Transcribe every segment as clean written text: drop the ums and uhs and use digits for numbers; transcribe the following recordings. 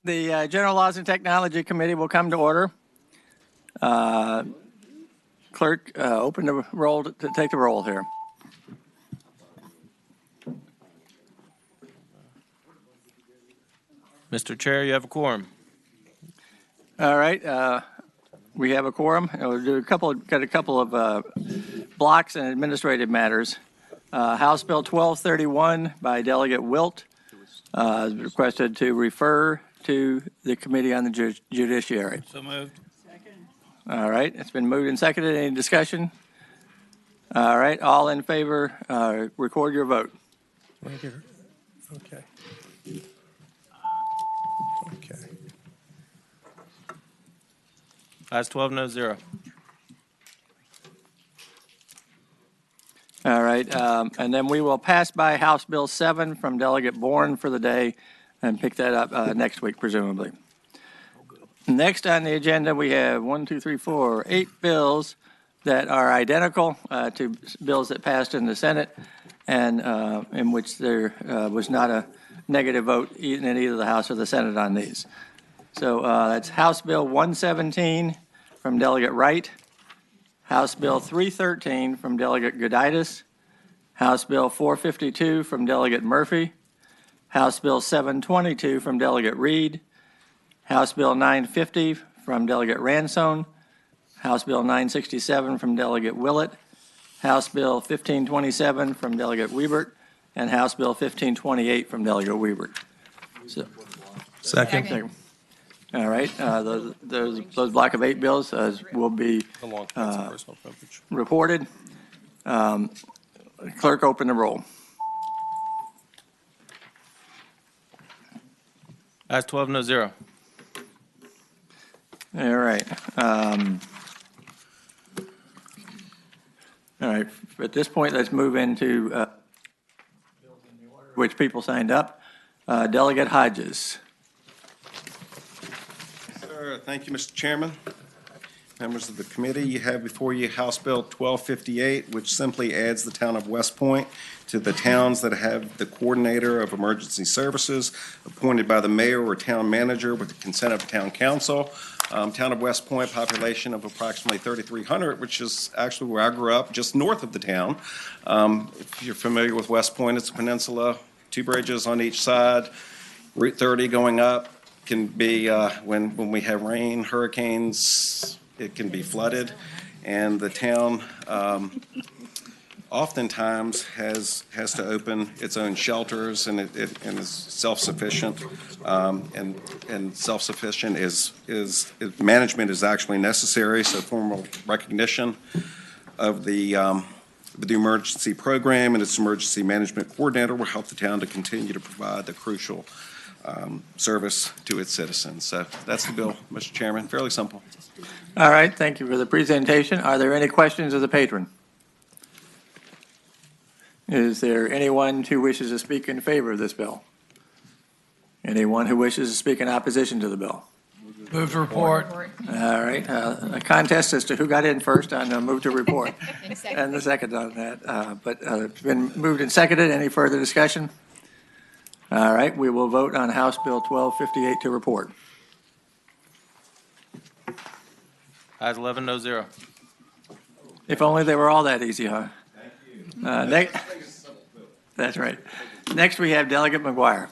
The General Laws and Technology Committee will come to order. Clerk, open the roll to take the roll here. Mr. Chair, you have a quorum. All right. We have a quorum. We'll do got a couple of blocks and administrative matters. House Bill 1231 by Delegate Wilt is requested to refer to the Committee on the Judiciary. So moved. Second. All right. It's been moved and seconded. Any discussion? All right. All in favor, record your vote. Okay. Ayes 12, no 0. All right, and then we will pass by House Bill 7 from Delegate Bourne for the day and pick that up next week, presumably. Next on the agenda, we have 8 bills that are identical to bills that passed in the Senate and in which there was not a negative vote in either the House or the Senate on these. So that's House Bill 117 from Delegate Wright, House Bill 313 from Delegate Goditis, House Bill 452 from Delegate Murphy, House Bill 722 from Delegate Reed, House Bill 950 from Delegate Ransone, House Bill 967 from Delegate Willett, House Bill 1527 from Delegate Wiebert, and House Bill 1528 from Delegate Wiebert. So, Second. all right, those block of 8 bills will be reported. Clerk, open the roll. Ayes 12, no 0. All right. All right. At this point, let's move into bills in the order which people signed up. Delegate Hodges. Thank you, Mr. Chairman. Members of the committee, you have before you House Bill 1258, which simply adds the town of West Point to the towns that have the coordinator of emergency services appointed by the mayor or town manager with the consent of the town council. Town of West Point, population of approximately 3,300, which is actually where I grew up, just north of the town. If you're familiar with West Point, it's a peninsula, 2 bridges on each side, Route 30 going up. Can be when we have rain, hurricanes, it can be flooded, and the town oftentimes has to open its own shelters, and it is self-sufficient, and self-sufficient is management is actually necessary. So formal recognition of the emergency program and its emergency management coordinator will help the town to continue to provide the crucial service to its citizens. So that's the bill, Mr. Chairman. Fairly simple. All right. Thank you for the presentation. Are there any questions of the patron? Is there anyone who wishes to speak in favor of this bill? Anyone who wishes to speak in opposition to the bill? Move to report. All right. A contest as to who got in first on the move to report and the second on that. But it's been moved and seconded. Any further discussion? All right, we will vote on House Bill 1258 to report. Ayes 11, no 0. If only they were all that easy, huh? Thank you. That's right. Next, we have Delegate McGuire.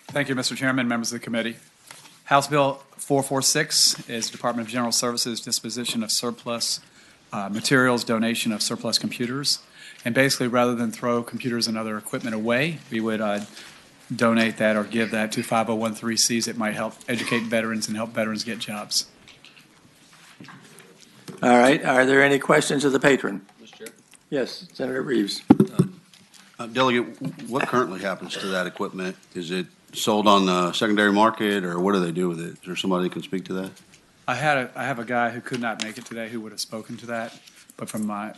Thank you, Mr. Chairman, members of the committee. House Bill 446 is Department of General Services disposition of surplus materials, donation of surplus computers. And basically, rather than throw computers and other equipment away, we would donate that or give that to 501(c)(3)s. It might help educate veterans and help veterans get jobs. All right. Are there any questions of the patron? Mr. Chair? Yes, Senator Reeves. Delegate, what currently happens to that equipment? Is it sold on the secondary market, or what do they do with it? Is there somebody who can speak to that? I have a guy who could not make it today who would have spoken to that. But from my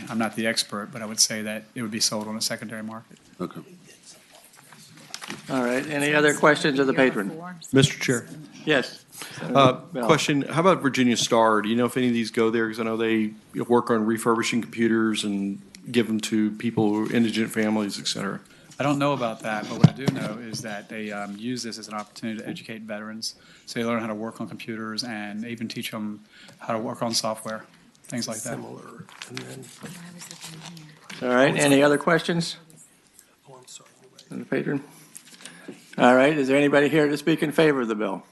I'm not the expert, but I would say that it would be sold on a secondary market. Okay. All right. Any other questions of the patron? Mr. Chair. Yes. Question, how about Virginia Star? Do you know if any of these go there? Because I know they work on refurbishing computers and give them to people, indigent families, et cetera. I don't know about that, but what I do know is that they use this as an opportunity to educate veterans. So they learn how to work on computers and even teach them how to work on software, things like that. All right, any other questions? From the patron? All right, is there anybody here to speak in favor of the bill?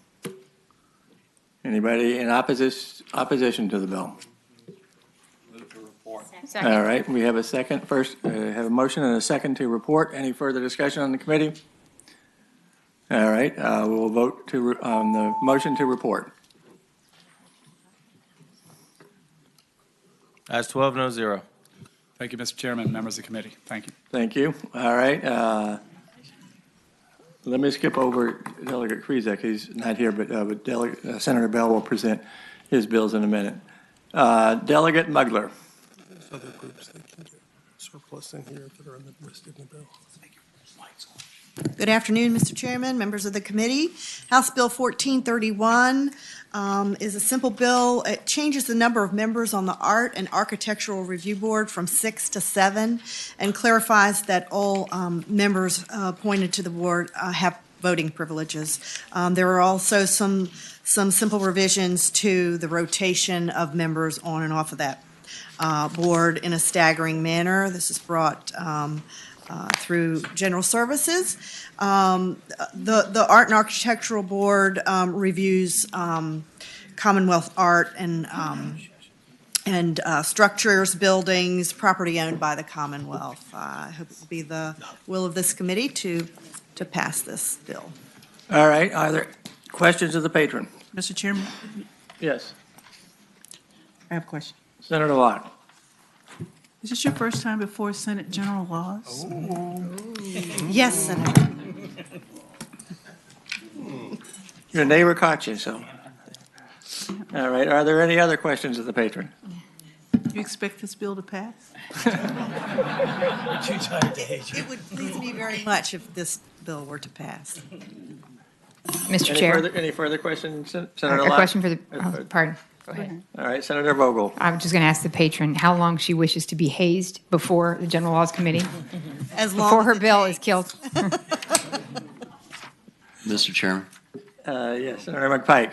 Anybody in opposition to the bill? All right, we have a second. First, have a motion and a second to report. Any further discussion on the committee? All right, we will vote on the motion to report. Ayes 12, no zero. Thank you, Mr. Chairman, members of the committee. Thank you. Thank you. All right, let me skip over Delegate Krizek. He's not here, but Senator Bell will present his bills in a minute. Delegate Mugler. There's other groups that can get surplus in here that are in the listed in the bill. Good afternoon, Mr. Chairman, members of the committee. House Bill 1431 is a simple bill. It changes the number of members on the Art and Architectural Review Board from 6 to 7 and clarifies that all members appointed to the board have voting privileges. There are also some simple revisions to the rotation of members on and off of that board in a staggering manner. This is brought through General Services. The Art and Architectural Board reviews Commonwealth art and structures, buildings, property owned by the Commonwealth. I hope it will be the will of this committee to pass this bill. All right, are there questions of the patron? Mr. Chairman, Yes. I have a question. Senator Lott. Is this your first time before Senate General Laws? Yes, Senator. Your neighbor caught you, so. All right, are there any other questions of the patron? You expect this bill to pass? It would please me very much if this bill were to pass. Mr. Chair, Any further questions, Senator a Lott? question for the, pardon, go ahead. All right, Senator Vogel. I'm just going to ask the patron how long she wishes to be hazed before the General Laws Committee, As long before as her it bill is takes. killed. Mr. Chairman, Yes, Senator McPike.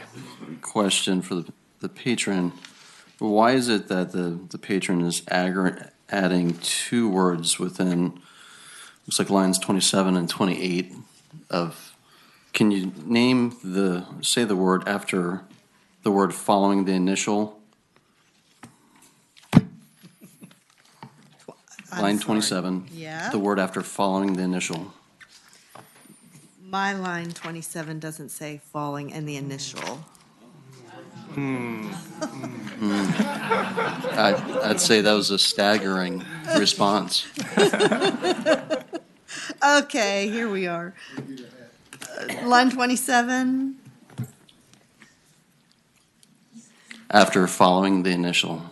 question for the patron. Why is it that the patron is adding 2 words within, looks like lines 27 and 28 of, can you say the word after the word following the initial? I'm Line sorry. 27. Yeah. The word after following the initial. My line 27 doesn't say falling and the initial. I'd say that was a staggering response. Okay, here we are. Line 27, After following the initial.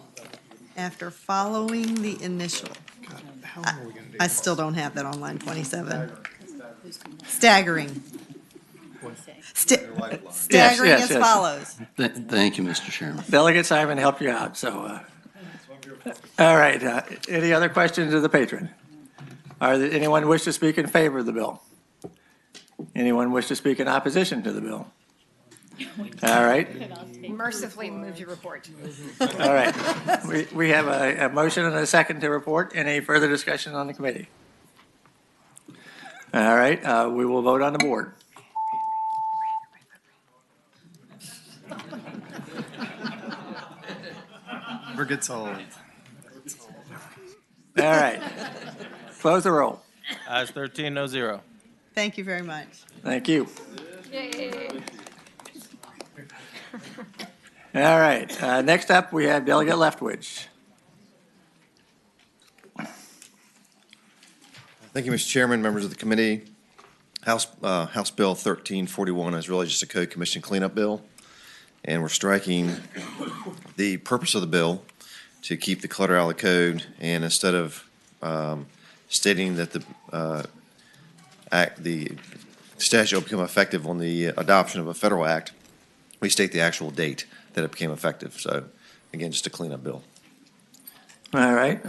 after following the initial. I still don't have that on line 27. Staggering. Staggering yes, as yes. follows. Thank you, Mr. Chairman. Delegate Simon helped you out, so. All right, any other questions of the patron? Anyone wish to speak in favor of the bill? Anyone wish to speak in opposition to the bill? All right, Mercifully move your report. all right. We have a motion and a second to report. Any further discussion on the committee? All right, we will vote on the board. Never gets old. All right, close the roll. Ayes 13, no zero. Thank you very much. Thank you. All right, next up, we have Delegate Leftwich. Thank you, Mr. Chairman, members of the committee. House Bill 1341 is really just a code commission cleanup bill, and we're striking the purpose of the bill to keep the clutter out of the code, and instead of stating that the statute will become effective on the adoption of a federal act, we state the actual date that it became effective. So, again, just a cleanup bill. All right,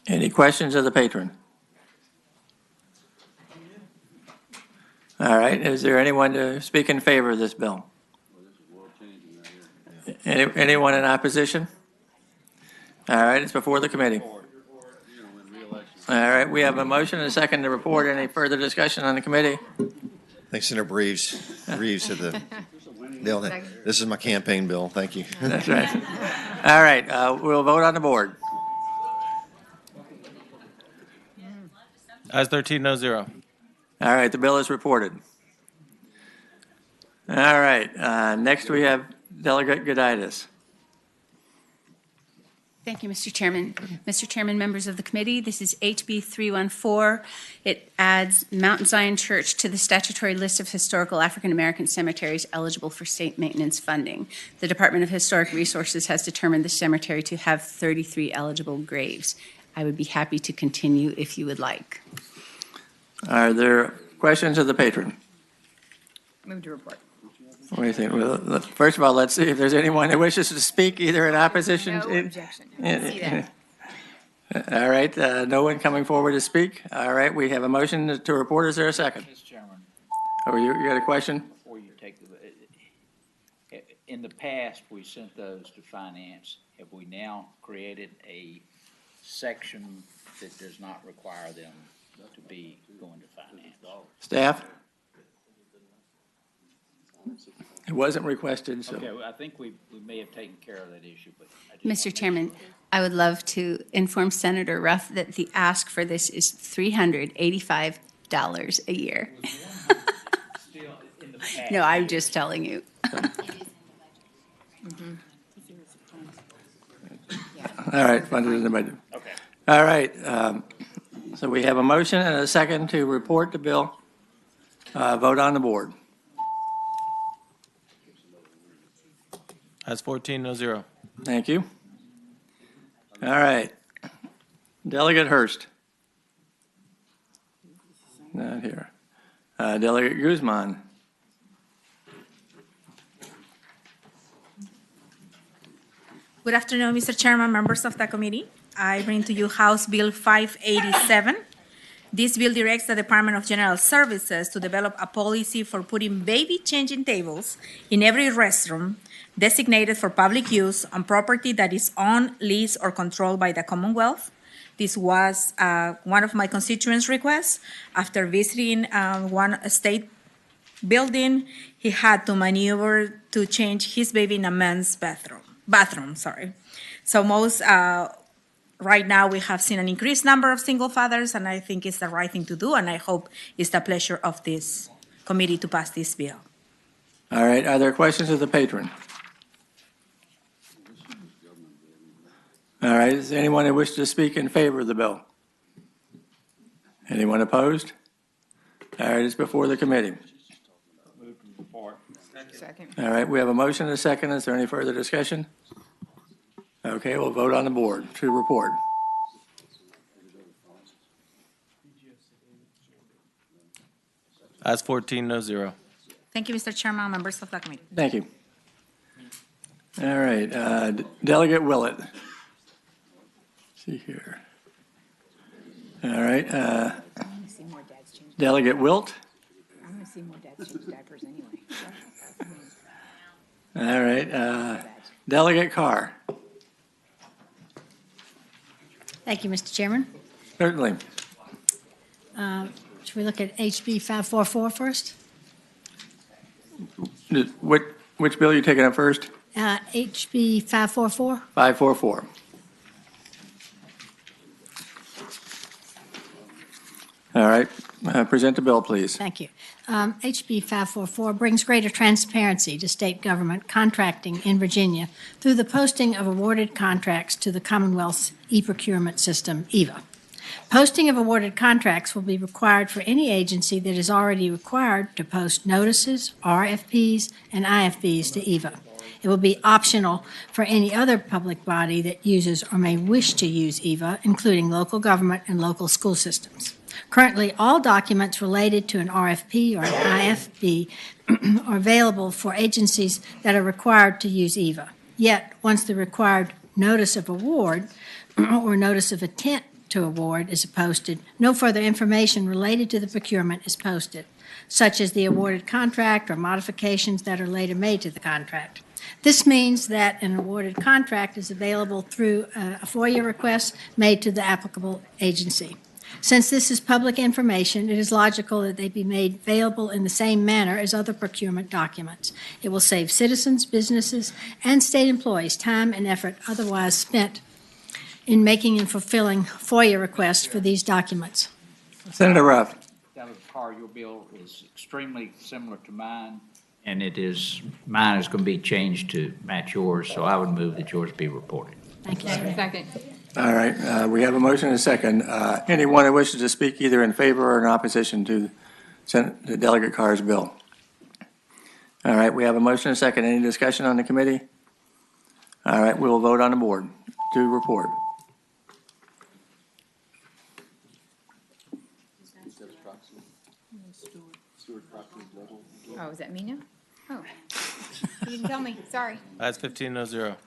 any questions of the patron? All right, is there anyone to speak in favor of this bill? Anyone in opposition? All right, it's before the committee. All right, we have a motion and a second to report. Any further discussion on the committee? Thanks, Senator Reeves to the bill. This is my campaign bill. Thank you. That's right. All right, we'll vote on the board. Ayes 13, no zero. All right, the bill is reported. All right, next we have Delegate Goditis. Thank you, Mr. Chairman. Mr. Chairman, members of the committee, this is HB 314. It adds Mount Zion Church to the statutory list of historical African American cemeteries eligible for state maintenance funding. The Department of Historic Resources has determined the cemetery to have 33 eligible graves. I would be happy to continue if you would like. Are there questions of the patron? Move to report. What do you think? Well, first of all, let's see if there's anyone who wishes to speak either in opposition. No objection. See that. All right, no one coming forward to speak. All right, we have a motion to report. Is there a second? Mr. Chairman, Oh, you got a question? before you take in the past, we sent those to finance. Have we now created a section that does not require them to be going to finance? Staff? It wasn't requested, so. Okay, well, I think we may have taken care of that issue, but I just Mr. Chairman, I would love to inform Senator Ruff that the ask for this is $385 a year. still in the past. No, I'm just telling you. All right, funded in the budget. Okay. All right, so we have a motion and a second to report the bill. Vote on the board. Ayes 14, no zero. Thank you. All right. Delegate Hurst. Not here. Delegate Guzman. Good afternoon, Mr. Chairman, members of the committee. I bring to you House Bill 587. This bill directs the Department of General Services to develop a policy for putting baby changing tables in every restroom designated for public use on property that is owned, leased, or controlled by the Commonwealth. This was one of my constituents' requests. After visiting one state building, he had to maneuver to change his baby in a men's bathroom. So right now we have seen an increased number of single fathers, and I think it's the right thing to do, and I hope it's the pleasure of this committee to pass this bill. All right, are there questions of the patron? All right, is there anyone who wishes to speak in favor of the bill? Anyone opposed? All right, it's before the committee. Second. All right, we have a motion and a second. Is there any further discussion? Okay, we'll vote on the board to report. Ayes 14, no zero. Thank you, Mr. Chairman, members of the committee. Thank you. All right, Delegate Willett. Let's see here. All right, Delegate Wilt. I'm going to see more dads change diapers anyway. All right, Delegate Carr. Thank you, Mr. Chairman. Certainly. Should we look at HB 544 first? Which bill are you taking up first? HB 544. 544. All right, present the bill, please. Thank you. HB 544 brings greater transparency to state government contracting in Virginia through the posting of awarded contracts to the Commonwealth's e-procurement system, EVA. Posting of awarded contracts will be required for any agency that is already required to post notices, RFPs, and IFBs to EVA. It will be optional for any other public body that uses or may wish to use EVA, including local government and local school systems. Currently, all documents related to an RFP or an IFB are available for agencies that are required to use EVA. Yet, once the required notice of award or notice of intent to award is posted, no further information related to the procurement is posted, such as the awarded contract or modifications that are later made to the contract. This means that an awarded contract is available through a FOIA request made to the applicable agency. Since this is public information, it is logical that they be made available in the same manner as other procurement documents. It will save citizens, businesses, and state employees time and effort otherwise spent in making and fulfilling FOIA requests for these documents. Senator Ruff. That car, your bill is extremely similar to mine, and mine is going to be changed to match yours, so I would move that yours be reported. Thank you. Second. All right, we have a motion and a second. Anyone who wishes to speak either in favor or in opposition to the Delegate Carr's bill? All right, we have a motion and a second. Any discussion on the committee? All right, we will vote on the board to report. Oh, is that me now? Oh, you didn't tell me, sorry. That's 15-0.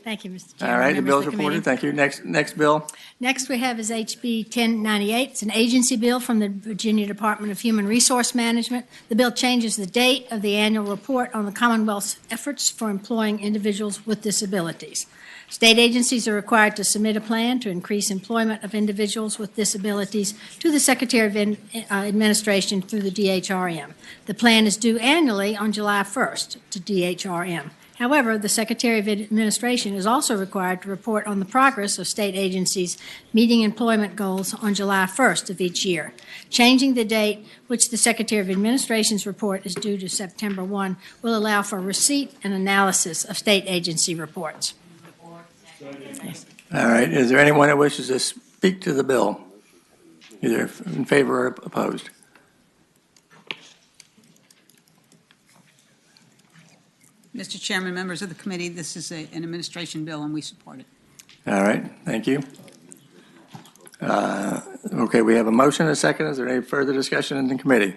Thank you, Mr. Chairman. All right, the members bill's of committee. reported. Thank you. Next bill. Next we have is HB 1098. It's an agency bill from the Virginia Department of Human Resource Management. The bill changes the date of the annual report on the Commonwealth's efforts for employing individuals with disabilities. State agencies are required to submit a plan to increase employment of individuals with disabilities to the Secretary of Administration through the DHRM. The plan is due annually on July 1st to DHRM. However, the Secretary of Administration is also required to report on the progress of state agencies meeting employment goals on July 1st of each year. Changing the date which the Secretary of Administration's report is due to September 1 will allow for receipt and analysis of state agency reports. All right, is there anyone that wishes to speak to the bill, either in favor or opposed? Mr. Chairman, members of the committee, this is an administration bill, and we support it. All right, thank you. Okay, we have a motion and a second. Is there any further discussion in the committee?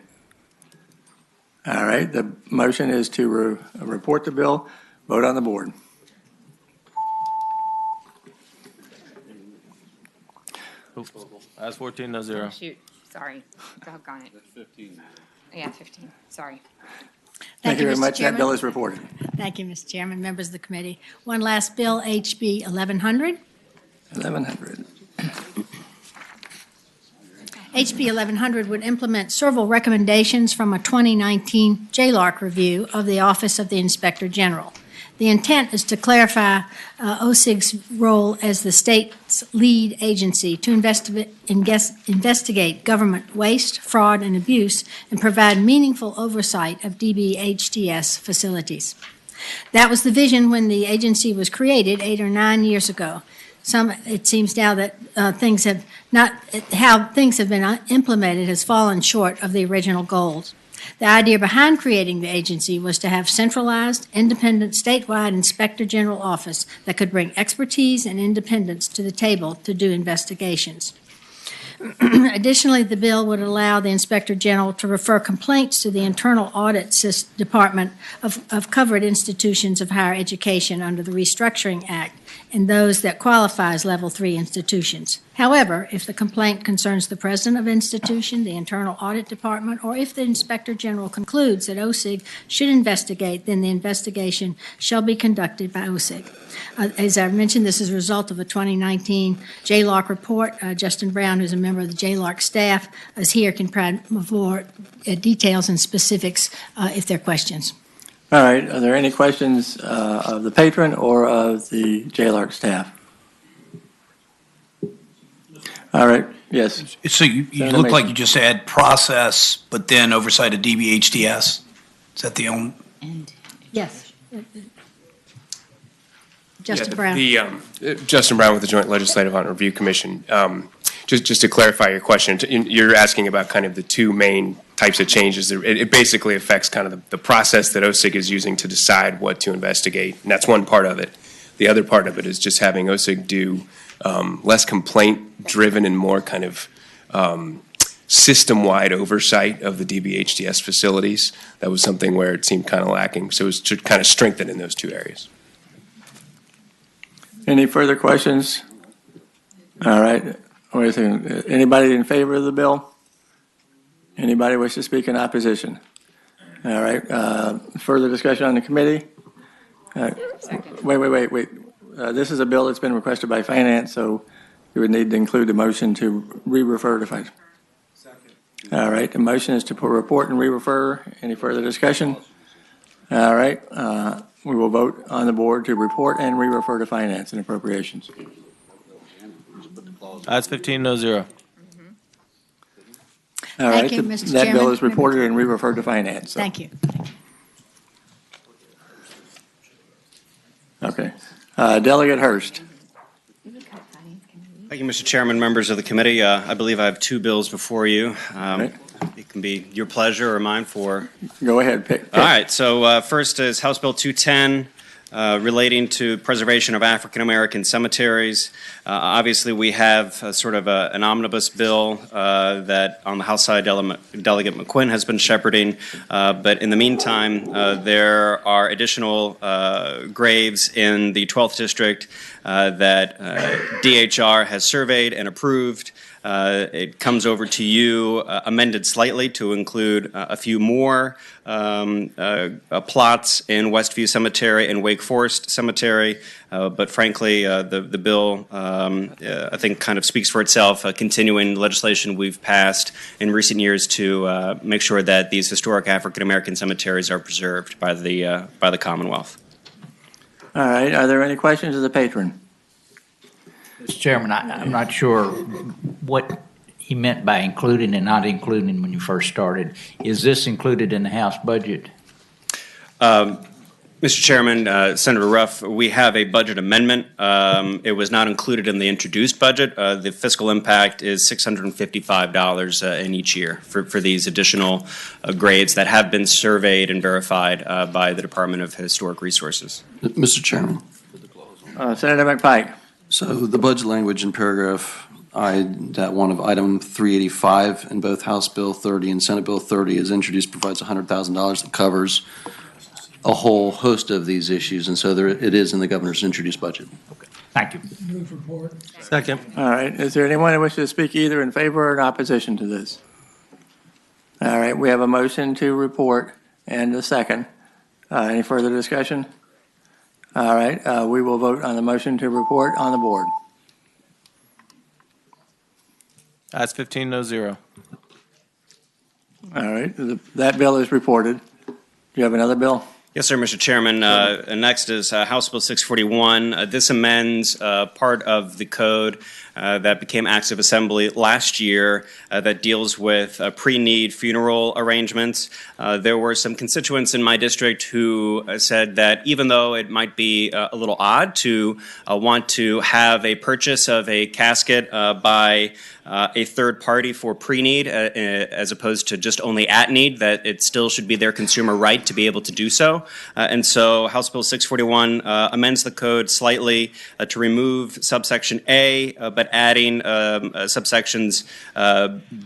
All right, the motion is to report the bill. Vote on the board. That's 14-0. Shoot, sorry, doggone it. That's 15. Yeah, 15, sorry. Thank you very Mr. much. That Chairman. bill is reported. Thank you, Mr. Chairman, members of the committee. One last bill, HB 1100. 1100. HB 1100 would implement several recommendations from a 2019 JLARC review of the Office of the Inspector General. The intent is to clarify OSIG's role as the state's lead agency to investigate government waste, fraud, and abuse, and provide meaningful oversight of DBHDS facilities. That was the vision when the agency was created 8 or 9 years ago. It seems now that how things have been implemented has fallen short of the original goals. The idea behind creating the agency was to have centralized, independent, statewide inspector general office that could bring expertise and independence to the table to do investigations. Additionally, the bill would allow the Inspector General to refer complaints to the Internal Audit Department of covered institutions of higher education under the Restructuring Act and those that qualify as Level 3 institutions. However, if the complaint concerns the president of institution, the Internal Audit Department, or if the Inspector General concludes that OSIG should investigate, then the investigation shall be conducted by OSIG. As I mentioned, this is a result of a 2019 JLARC report. Justin Brown, who's a member of the JLARC staff, is here, can provide more details and specifics if there are questions. All right, are there any questions of the patron or of the JLARC staff? All right, yes. So you look like you just add process, but then oversight of DBHDS? Is that the only? Yes. Justin Brown. Justin Brown with the Joint Legislative Audit Review Commission. Just to clarify your question, you're asking about kind of the two main types of changes. It basically affects kind of the process that OSIG is using to decide what to investigate, and that's one part of it. The other part of it is just having OSIG do less complaint-driven and more kind of system-wide oversight of the DBHDS facilities. That was something where it seemed kind of lacking, so it was to kind of strengthen in those two areas. Any further questions All right. Wait a second. Anybody in favor of the bill? Anybody wish to speak in opposition? All right. Further discussion on the committee? Wait. This is a bill that's been requested by finance, so you would need to include the motion to re-refer to finance. All right. The motion is to report and re-refer. Any further discussion? All right. We will vote on the board to report and re-refer to finance and appropriations. Ayes 15, no zero. All right. Thank you, Mr. That bill Chairman. is reported and re-referred to finance. So. Thank you. Okay. Delegate Hurst. Thank you, Mr. Chairman, members of the committee. I believe I have two bills before you. It can be your pleasure or mine for. Go ahead, pick. All right. So first is House Bill 210. Relating to preservation of African American cemeteries. Obviously, we have sort of an omnibus bill that on the House side Delegate McQuinn has been shepherding. But in the meantime, there are additional graves in the 12th District that DHR has surveyed and approved. It comes over to you amended slightly to include a few more plots in Westview Cemetery and Wake Forest Cemetery. But frankly, the bill, I think, kind of speaks for itself, continuing legislation we've passed in recent years to make sure that these historic African American cemeteries are preserved by the Commonwealth. All right. Are there any questions of the patron? Mr. Chairman, I'm not sure what he meant by including and not including when you first started. Is this included in the House budget? Mr. Chairman, Senator Ruff, we have a budget amendment. It was not included in the introduced budget. The fiscal impact is $655 in each year for these additional graves that have been surveyed and verified by the Department of Historic Resources. Mr. Chairman. Senator McPike. So the budget language in paragraph I, that one of item 385 in both House Bill 30 and Senate Bill 30 is introduced provides $100,000 that covers a whole host of these issues, and so it is in the governor's introduced budget. Okay. Thank you. Move report. Second. All right. Is there anyone who wishes to speak either in favor or in opposition to this? All right. We have a motion to report and a second. Any further discussion? All right. We will vote on the motion to report on the board. Ayes 15, no zero. All right. That bill is reported. Do you have another bill? Yes, sir, Mr. Chairman. Next is House Bill 641. This amends part of the code that became Acts of Assembly last year that deals with pre-need funeral arrangements. There were some constituents in my district who said that even though it might be a little odd to want to have a purchase of a casket by a third party for pre-need as opposed to just only at need, that it still should be their consumer right to be able to do so. And so House Bill 641 amends the code slightly to remove subsection A, but adding subsections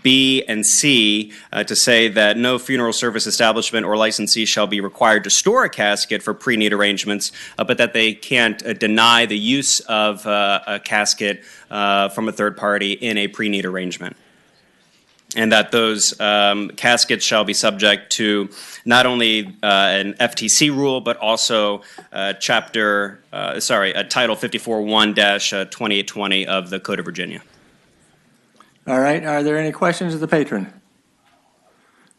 B and C to say that no funeral service establishment or licensee shall be required to store a casket for pre-need arrangements, but that they can't deny the use of a casket from a third party in a pre-need arrangement. And that those caskets shall be subject to not only an FTC rule, but also Title 54-1-2820 of the Code of Virginia. All right. Are there any questions of the patron?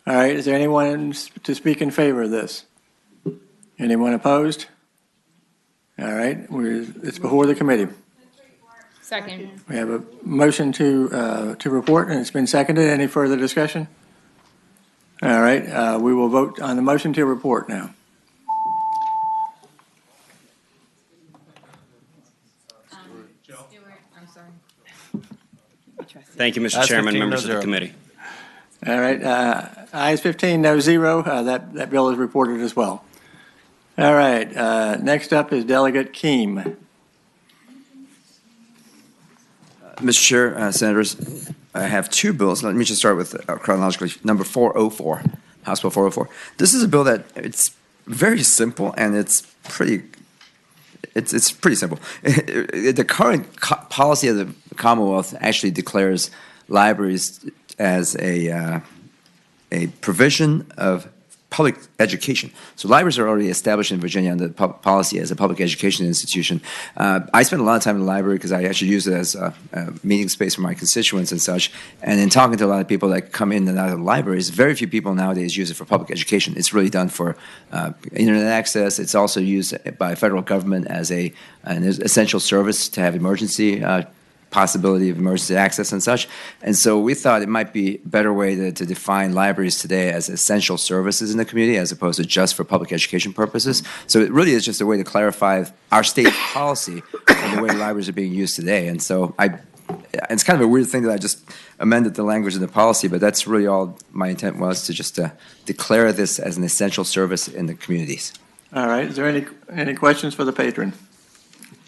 All right. Is there anyone to speak in favor of this? Anyone opposed? All right. It's before the committee. Second. We have a motion to report, and it's been seconded. Any further discussion? All right. We will vote on the motion to report now. I'm sorry. Thank you, Mr. Chairman, members of the committee. All right. Ayes 15, no zero. That bill is reported as well. All right. Next up is Delegate Keem. Mr. Chair, Senators, I have two bills. Let me just start with chronologically. Number 404, House Bill 404. This is a bill that it's very simple and it's It's pretty simple. The current policy of the Commonwealth actually declares libraries as a provision of public education. So libraries are already established in Virginia under the policy as a public education institution. I spend a lot of time in the library because I actually use it as a meeting space for my constituents and such. And in talking to a lot of people that come in and out of the libraries, very few people nowadays use it for public education. It's really done for internet access. It's also used by federal government as an essential service to have emergency possibility of emergency access and such. And so we thought it might be a better way to define libraries today as essential services in the community as opposed to just for public education purposes. So it really is just a way to clarify our state policy and the way libraries are being used today. And so it's kind of a weird thing that I just amended the language of the policy, but that's really all my intent was, to just declare this as an essential service in the communities. All right. Is there any questions for the patron?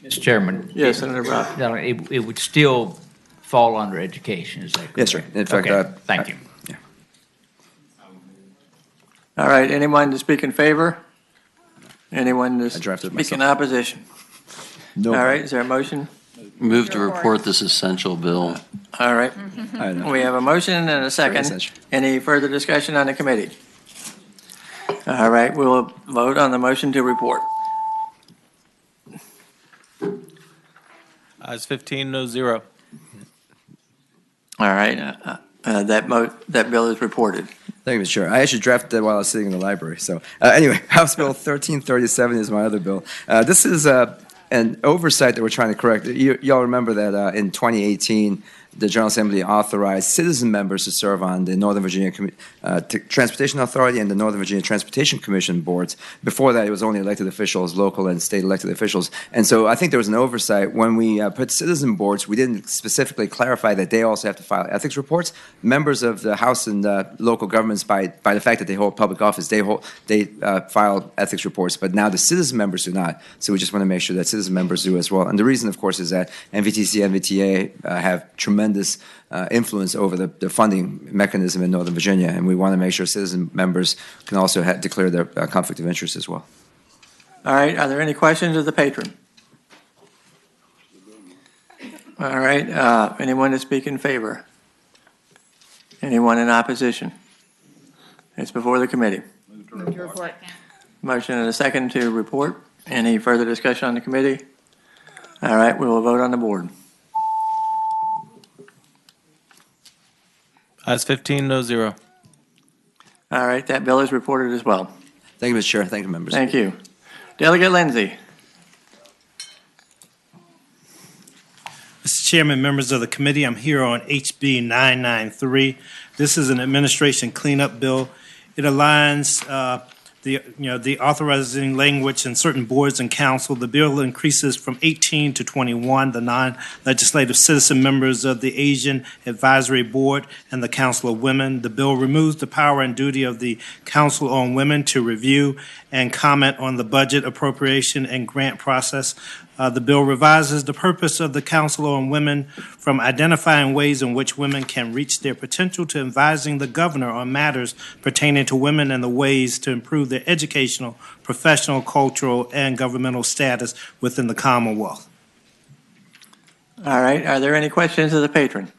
Mr. Chairman. Yes, Senator Brown. It would still fall under education, is that correct? Yes, sir. In fact, Okay, thank you. Yeah. All right. Anyone to speak in favor? Anyone to I drafted speak in myself. opposition? No. All right. Is there a motion? Move to report this essential bill. All right. I know. We have a motion and a second. essential. Any further discussion on the committee? All right. We will vote on the motion to report. Ayes 15, no zero. All right. That bill is reported. Thank you, Mr. Chair. I actually drafted that while I was sitting in the library. So anyway, House Bill 1337 is my other bill. This is an oversight that we're trying to correct. Y'all remember that in 2018, the General Assembly authorized citizen members to serve on the Northern Virginia Transportation Authority and the Northern Virginia Transportation Commission boards. Before that, it was only elected officials, local and state elected officials. And so I think there was an oversight. When we put citizen boards, we didn't specifically clarify that they also have to file ethics reports. Members of the House and local governments, by the fact that they hold public office, they file ethics reports. But now the citizen members do not. So we just want to make sure that citizen members do as well. And the reason, of course, is that NVTC, NVTA have tremendous influence over the funding mechanism in Northern Virginia, and we want to make sure citizen members can also declare their conflict of interest as well. All right. Are there any questions of the patron? All right. Anyone to speak in favor? Anyone in opposition? It's before the committee. Move to report. Motion and a second to report. Any further discussion on the committee? All right. We will vote on the board. Ayes 15, no zero. All right. That bill is reported as well. Thank you, Mr. Chair. Thank you, members. Thank you. Delegate Lindsay. Mr. Chairman, members of the committee, I'm here on HB 993. This is an administration cleanup bill. It aligns the authorizing language in certain boards and council. The bill increases from 18 to 21 the non-legislative citizen members of the Asian Advisory Board and the Council of Women. The bill removes the power and duty of the Council on Women to review and comment on the budget, appropriation, and grant process. The bill revises the purpose of the Council on Women from identifying ways in which women can reach their potential to advising the governor on matters pertaining to women and the ways to improve their educational, professional, cultural, and governmental status within the Commonwealth. All right. Are there any questions of the patron?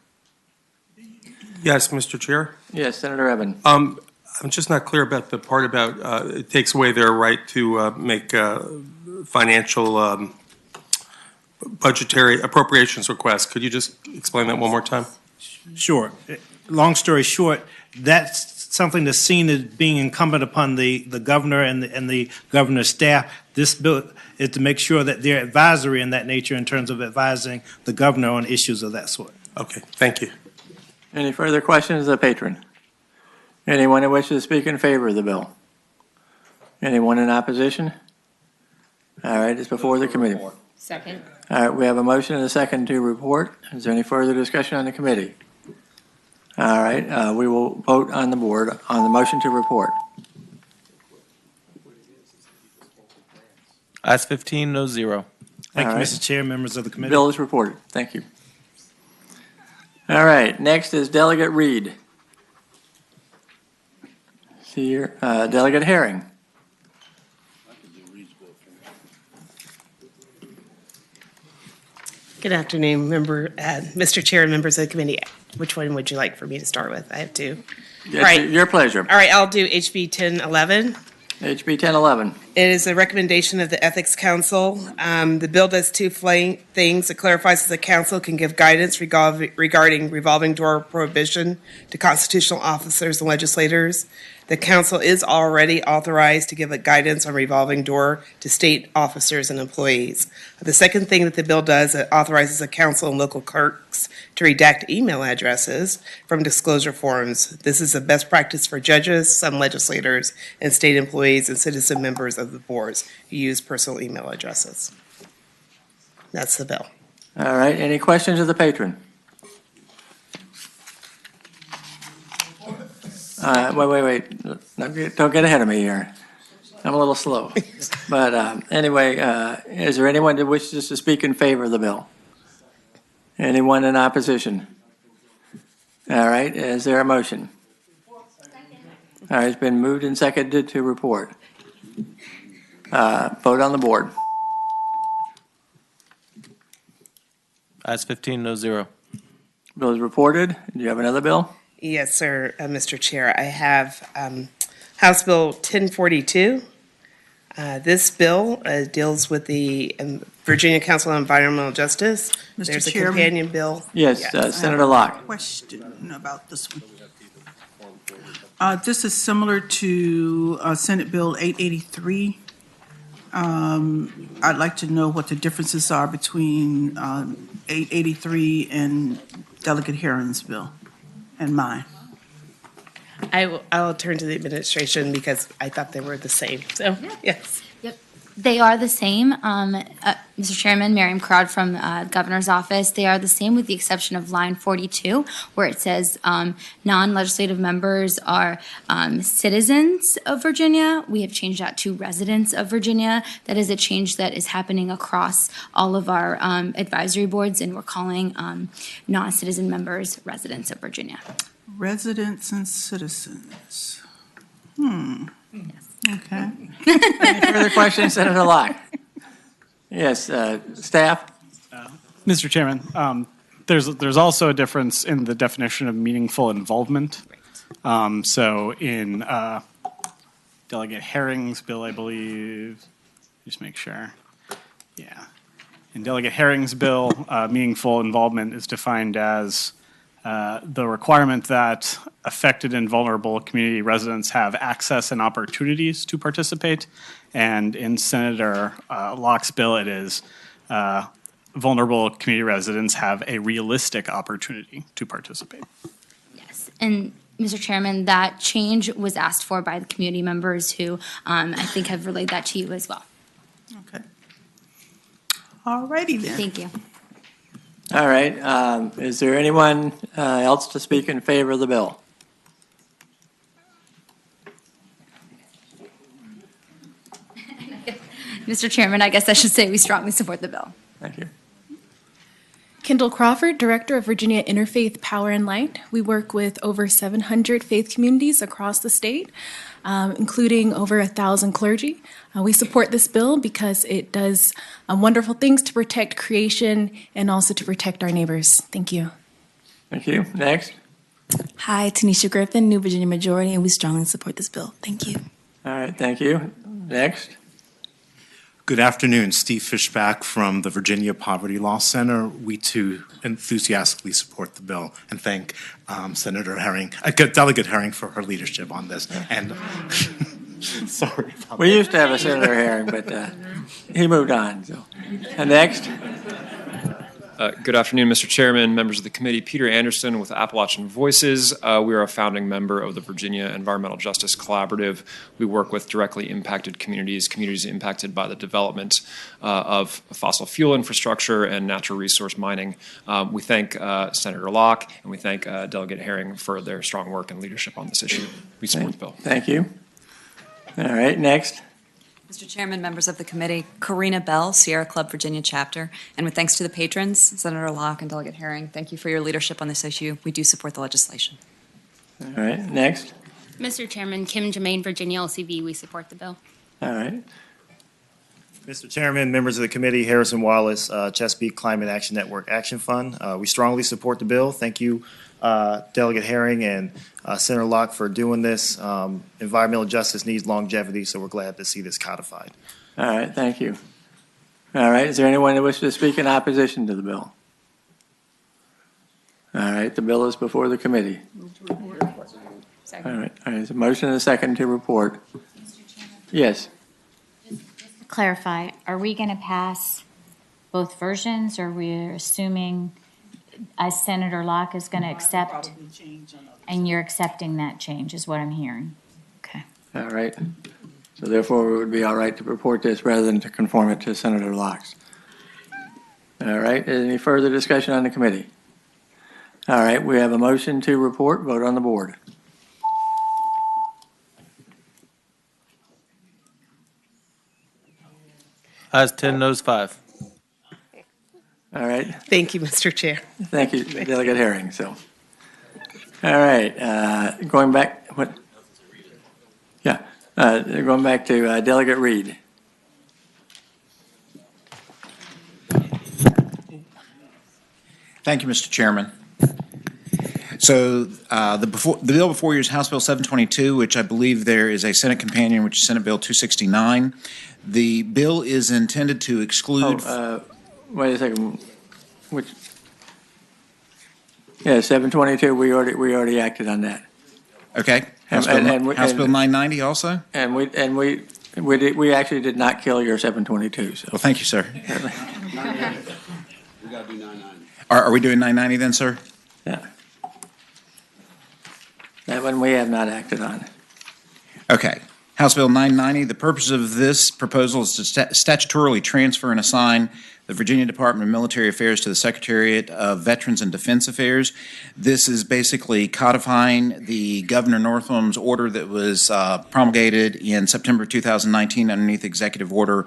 Yes, Mr. Chair. Yes, Senator Evan. I'm just not clear about the part about it takes away their right to make financial budgetary appropriations requests. Could you just explain that one more time? Sure. Long story short, that's something that's seen as being incumbent upon the governor and the governor's staff. This bill is to make sure that they're advisory in that nature in terms of advising the governor on issues of that sort. Okay, thank you. Any further questions of the patron? Anyone who wishes to speak in favor of the bill? Anyone in opposition? All right, it's before the committee. Second. All right, we have a motion and a second to report. Is there any further discussion on the committee? All right, we will vote on the board on the motion to report. Ayes 15, no zero. Thank All you, right. Mr. Chair, members of the committee. Bill is reported. Thank you. All right, next is Delegate Reed. See here, Delegate Herring. Good afternoon, Mr. Chair and members of the committee. Which one would you like for me to start with? I have two. It's your pleasure. All right, I'll do HB 1011. HB 1011. It is a recommendation of the Ethics Council. The bill does two things. It clarifies that the council can give guidance regarding revolving door prohibition to constitutional officers and legislators. The council is already authorized to give a guidance on revolving door to state officers and employees. The second thing that the bill does, it authorizes the council and local clerks to redact email addresses from disclosure forms. This is a best practice for judges, some legislators, and state employees and citizen members of the boards who use personal email addresses. That's the bill. All right, any questions of the patron? Wait. Don't get ahead of me here. I'm a little slow. But anyway, is there anyone that wishes to speak in favor of the bill? Anyone in opposition? All right, is there a motion? All right, it's been moved and seconded to report. Vote on the board. Ayes 15, no zero. Bill is reported. Do you have another bill? Yes, sir, Mr. Chair. I have House Bill 1042. This bill deals with the Virginia Council on Environmental Justice. Mr. There's a Chairman? companion bill. Yes, Senator Locke. Question about this one. This is similar to Senate Bill 883. I'd like to know what the differences are between 883 and Delegate Herring's bill and mine. I'll turn to the administration because I thought they were the same. So, yes. Yep, they are the same. Mr. Chairman, Miriam Crowd from Governor's Office, they are the same with the exception of line 42, where it says non-legislative members are citizens of Virginia. We have changed that to residents of Virginia. That is a change that is happening across all of our advisory boards, and we're calling non-citizen members residents of Virginia. Residents and citizens. Okay. Any further questions, Senator Locke? Yes, staff? Mr. Chairman, there's also a difference in the definition of meaningful involvement. So in Delegate Herring's bill, I believe, just make sure. Yeah. In Delegate Herring's bill, meaningful involvement is defined as the requirement that affected and vulnerable community residents have access and opportunities to participate. And in Senator Locke's bill, it is vulnerable community residents have a realistic opportunity to participate. Yes, and Mr. Chairman, that change was asked for by the community members who I think have relayed that to you as well. Okay. All righty then. Thank you. All right, is there anyone else to speak in favor of the bill? Mr. Chairman, I guess I should say we strongly support the bill. Thank you. Kendall Crawford, Director of Virginia Interfaith Power and Light. We work with over 700 faith communities across the state, including over 1,000 clergy. We support this bill because it does wonderful things to protect creation and also to protect our neighbors. Thank you. Thank you. Next. Hi, Tanisha Griffin, New Virginia Majority, and we strongly support this bill. Thank you. All right, thank you. Next. Good afternoon, Steve Fishback from the Virginia Poverty Law Center. We too enthusiastically support the bill and thank Senator Herring, Delegate Herring for her leadership on this. And sorry. We used to have a Senator Herring, but he moved on. So, and next. Good afternoon, Mr. Chairman, members of the committee. Peter Anderson with Appalachian Voices. We are a founding member of the Virginia Environmental Justice Collaborative. We work with directly impacted communities, communities impacted by the development of fossil fuel infrastructure and natural resource mining. We thank Senator Locke and we thank Delegate Herring for their strong work and leadership on this issue. We support the bill. Thank you. All right, next. Mr. Chairman, members of the committee, Karina Bell, Sierra Club Virginia chapter, and with thanks to the patrons, Senator Locke and Delegate Herring, thank you for your leadership on this issue. We do support the legislation. All right, next. Mr. Chairman, Kim Jermaine, Virginia LCV, we support the bill. All right. Mr. Chairman, members of the committee, Harrison Wallace, Chesapeake Climate Action Network Action Fund. We strongly support the bill. Thank you, Delegate Herring and Senator Locke, for doing this. Environmental justice needs longevity, so we're glad to see this codified. All right, thank you. All right, is there anyone that wishes to speak in opposition to the bill? All right, the bill is before the committee. All right, there's a motion and a second to report. Yes. Clarify, are we going to pass both versions, or we're assuming as Senator Locke is going to accept, and you're accepting that change is what I'm hearing? Okay. All right. So therefore, it would be all right to report this rather than to conform it to Senator Locke's. All right, any further discussion on the committee? All right, we have a motion to report. Vote on the board. Ayes 10, noes 5. All right. Thank you, Mr. Chair. Thank you, Delegate Herring. So, all right, going back, what? Yeah, going back to Delegate Reed. Thank you, Mr. Chairman. So the bill before you is House Bill 722, which I believe there is a Senate companion, which is Senate Bill 269. The bill is intended to exclude. Wait a second. Which? Yeah, 722. We already acted on that. Okay. House Bill 990 also. And we actually did not kill your 722. So. Well, thank you, sir. We got to do 990. Are we doing 990 then, sir? Yeah. That one we have not acted on. Okay. House Bill 990, the purpose of this proposal is to statutorily transfer and assign the Virginia Department of Military Affairs to the Secretariat of Veterans and Defense Affairs. This is basically codifying the Governor Northam's order that was promulgated in September 2019 underneath Executive Order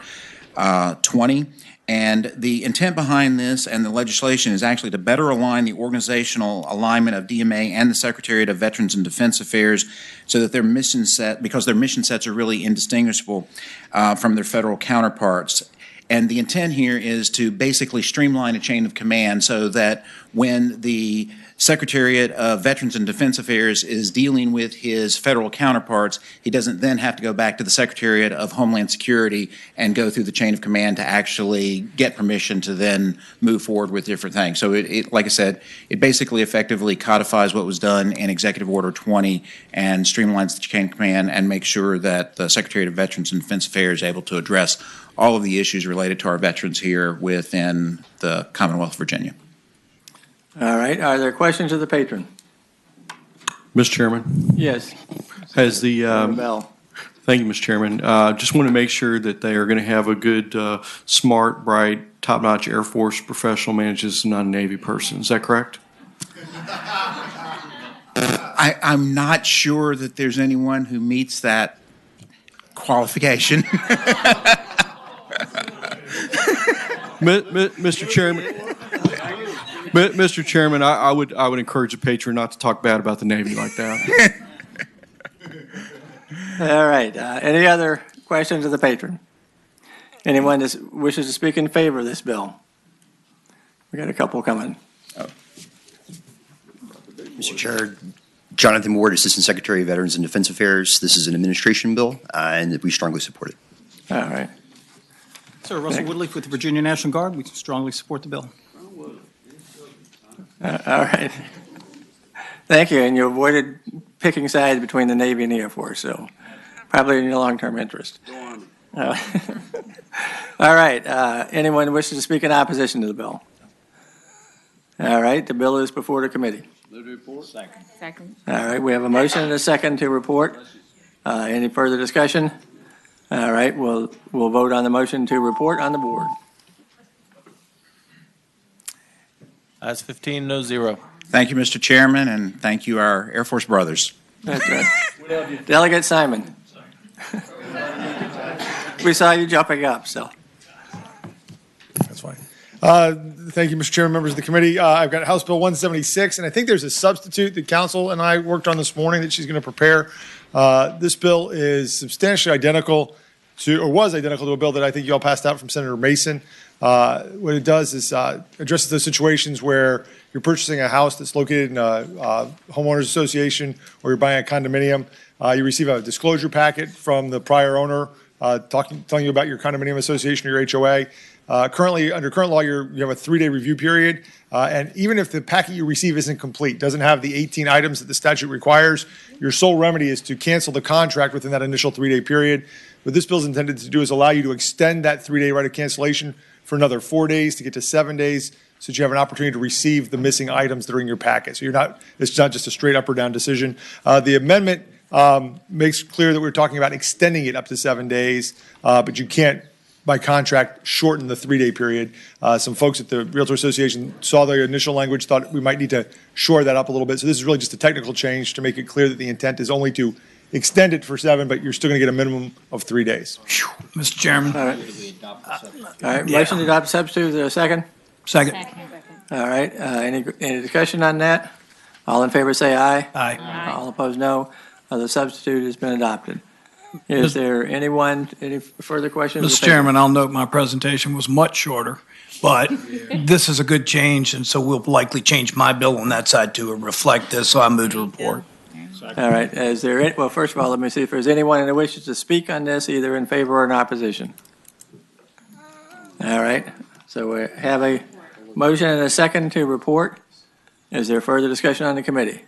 20. And the intent behind this and the legislation is actually to better align the organizational alignment of DMA and the Secretariat of Veterans and Defense Affairs so that their mission set, because their mission sets are really indistinguishable from their federal counterparts. And the intent here is to basically streamline a chain of command so that when the Secretariat of Veterans and Defense Affairs is dealing with his federal counterparts, he doesn't then have to go back to the Secretariat of Homeland Security and go through the chain of command to actually get permission to then move forward with different things. So it like I said, it basically effectively codifies what was done in Executive Order 20 and streamlines the chain of command and makes sure that the Secretariat of Veterans and Defense Affairs is able to address all of the issues related to our veterans here within the Commonwealth of Virginia. All right. Are there questions of the patron? Mr. Chairman? Yes. Has the Bell. Thank you, Mr. Chairman. Just want to make sure that they are going to have a good, smart, bright, top-notch Air Force professional manages, not a Navy person. Is that correct? I'm not sure that there's anyone who meets that qualification. Mr. Chairman. Mr. Chairman, I would encourage the patron not to talk bad about the Navy like that. All right. Any other questions of the patron? Anyone that wishes to speak in favor of this bill? We got a couple coming. Mr. Chair, Jonathan Ward, Assistant Secretary of Veterans and Defense Affairs. This is an administration bill, and we strongly support it. All right. Sir, Russell Woodleaf with the Virginia National Guard. We strongly support the bill. All right. Thank you. And you avoided picking sides between the Navy and the Air Force, so probably in your long-term interest. All right. Anyone who wishes to speak in opposition to the bill? All right. The bill is before the committee. Move to report. Second. Second. All right. We have a motion and a second to report. Any further discussion? All right. We'll vote on the motion to report on the board. Ayes 15, no 0. Thank you, Mr. Chairman, and thank you, our Air Force brothers. That's right. Delegate Simon. We saw you jumping up, so. That's fine. Thank you, Mr. Chairman, members of the committee. I've got House Bill 176, and I think there's a substitute that council and I worked on this morning that she's going to prepare. This bill is substantially identical or was identical to a bill that I think you all passed out from Senator Mason. What it does is addresses those situations where you're purchasing a house that's located in a homeowners association or you're buying a condominium. You receive a disclosure packet from the prior owner telling you about your condominium association or your HOA. Currently, under current law, you have a 3-day review period. And even if the packet you receive isn't complete, doesn't have the 18 items that the statute requires, your sole remedy is to cancel the contract within that initial 3-day period. What this bill is intended to do is allow you to extend that 3-day right of cancellation for another 4 days to get to 7 days, so that you have an opportunity to receive the missing items that are in your packet. So it's not just a straight up or down decision. The amendment makes clear that we're talking about extending it up to 7 days, but you can't, by contract, shorten the 3-day period. Some folks at the Realtor Association saw the initial language, thought we might need to shore that up a little bit. So this is really just a technical change to make it clear that the intent is only to extend it for 7, but you're still going to get a minimum of 3 days. Mr. Chairman. All right, motion to adopt substitute, is there a second? Second. All right, any discussion on that? All in favor say aye. Aye. All opposed, no. The substitute has been adopted. Is there any further questions? Mr. Chairman, I'll note my presentation was much shorter, but this is a good change, and so we'll likely change my bill on that side to reflect this, so I move to report. All right, well, first of all, let me see if there's anyone that wishes to speak on this, either in favor or in opposition. All right, so we have a motion and a second to report. Is there further discussion on the committee?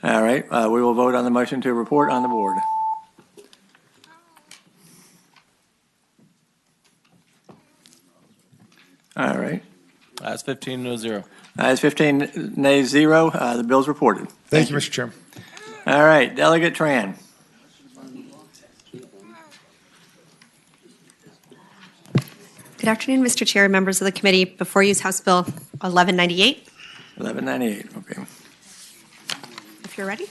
All right, we will vote on the motion to report on the board. All right. Ayes 15, no zero. Ayes 15, nays 0. The bill's reported. Thank you, Mr. Chairman. All right, Delegate Tran. Good afternoon, Mr. Chair, members of the committee. Before you is House Bill 1198. 1198, okay. If you're ready.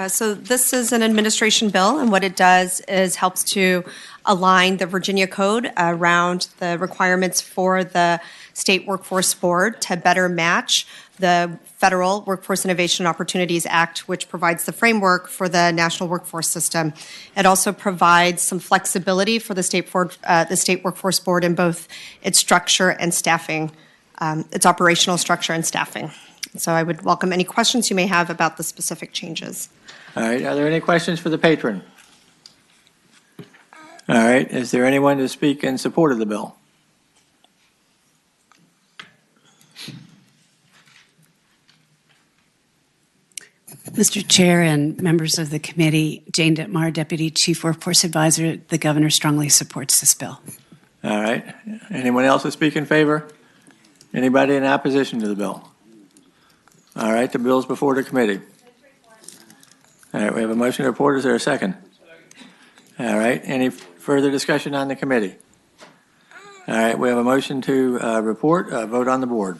So this is an administration bill, and what it does is helps to align the Virginia Code around the requirements for the State Workforce Board to better match the Federal Workforce Innovation Opportunities Act, which provides the framework for the national workforce system. It also provides some flexibility for the State Workforce Board in both its structure and staffing, its operational structure and staffing. So I would welcome any questions you may have about the specific changes. All right, are there any questions for the patron? All right, is there anyone to speak in support of the bill? Mr. Chair and members of the committee, Jane Detmar, Deputy Chief Workforce Advisor, the governor strongly supports this bill. All right, anyone else to speak in favor? Anybody in opposition to the bill? All right, the bill's before the committee. All right, we have a motion to report. Is there a second? All right, any further discussion on the committee? All right, we have a motion to report, vote on the board.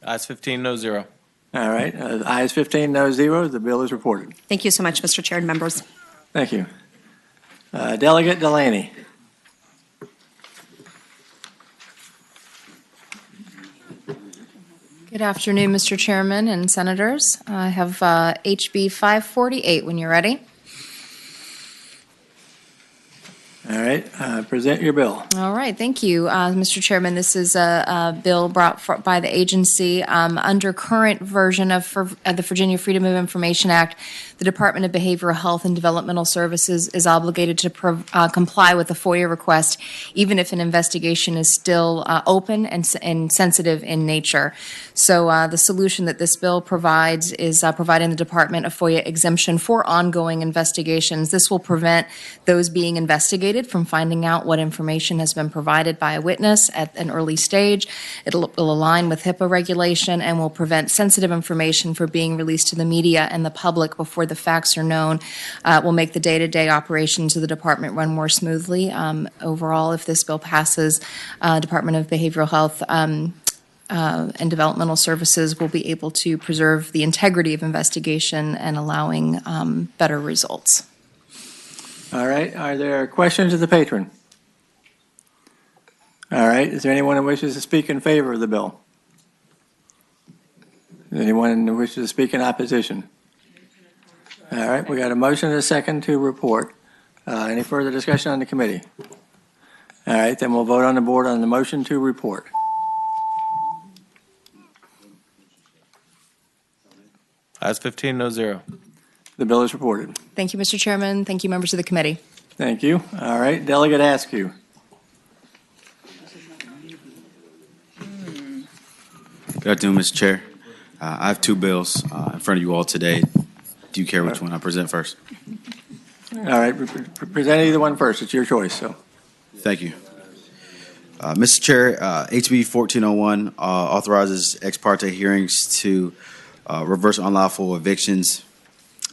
Ayes 15, no zero. All right, ayes 15, no 0. The bill is reported. Thank you so much, Mr. Chair and members. Thank you. Delegate Delaney. Good afternoon, Mr. Chairman and Senators. I have HB 548 when you're ready. All right, present your bill. All right, thank you, Mr. Chairman. This is a bill brought by the agency under current version of the Virginia Freedom of Information Act. The Department of Behavioral Health and Developmental Services is obligated to comply with a FOIA request, even if an investigation is still open and sensitive in nature. So the solution that this bill provides is providing the department a FOIA exemption for ongoing investigations. This will prevent those being investigated from finding out what information has been provided by a witness at an early stage. It will align with HIPAA regulation and will prevent sensitive information from being released to the media and the public before the facts are known. Will make the day-to-day operations of the department run more smoothly. Overall, if this bill passes, Department of Behavioral Health and Developmental Services will be able to preserve the integrity of investigation and allowing better results. All right, are there questions of the patron? All right, is there anyone who wishes to speak in favor of the bill? Anyone who wishes to speak in opposition? All right, we got a motion and a second to report. Any further discussion on the committee? All right, then we'll vote on the board on the motion to report. Ayes 15, no zero. The bill is reported. Thank you, Mr. Chairman. Thank you, members of the committee. Thank you. All right, Delegate Askew. Good afternoon, Mr. Chair. I have two bills in front of you all today. Do you care which one I present first? All right, present either one first. It's your choice, so. Thank you. Mr. Chair, HB 1401 authorizes ex parte hearings to reverse unlawful evictions.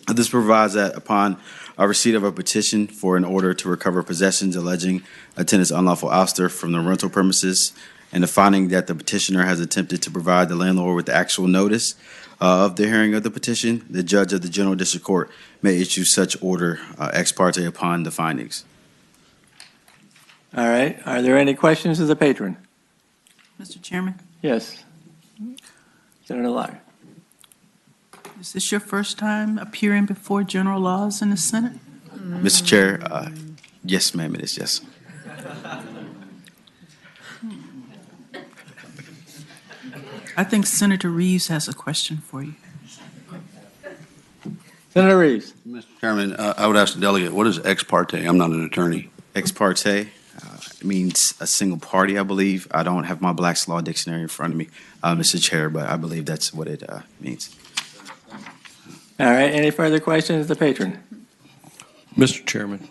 This provides that upon receipt of a petition for an order to recover possessions alleging a tenant's unlawful ouster from the rental premises, and the finding that the petitioner has attempted to provide the landlord with the actual notice of the hearing of the petition, the judge of the General District Court may issue such order ex parte upon the findings. All right, are there any questions of the patron? Mr. Chairman, Yes. Senator Locke. is this your first time appearing before general laws in the Senate? Mr. Chair, yes, ma'am, it is, yes. I think Senator Reeves has a question for you. Senator Reeves. Mr. Chairman, I would ask the delegate, what is ex parte? I'm not an attorney. Ex parte means a single party, I believe. I don't have my Black's Law Dictionary in front of me, Mr. Chair, but I believe that's what it means. All right, any further questions of the patron? Mr. Chairman,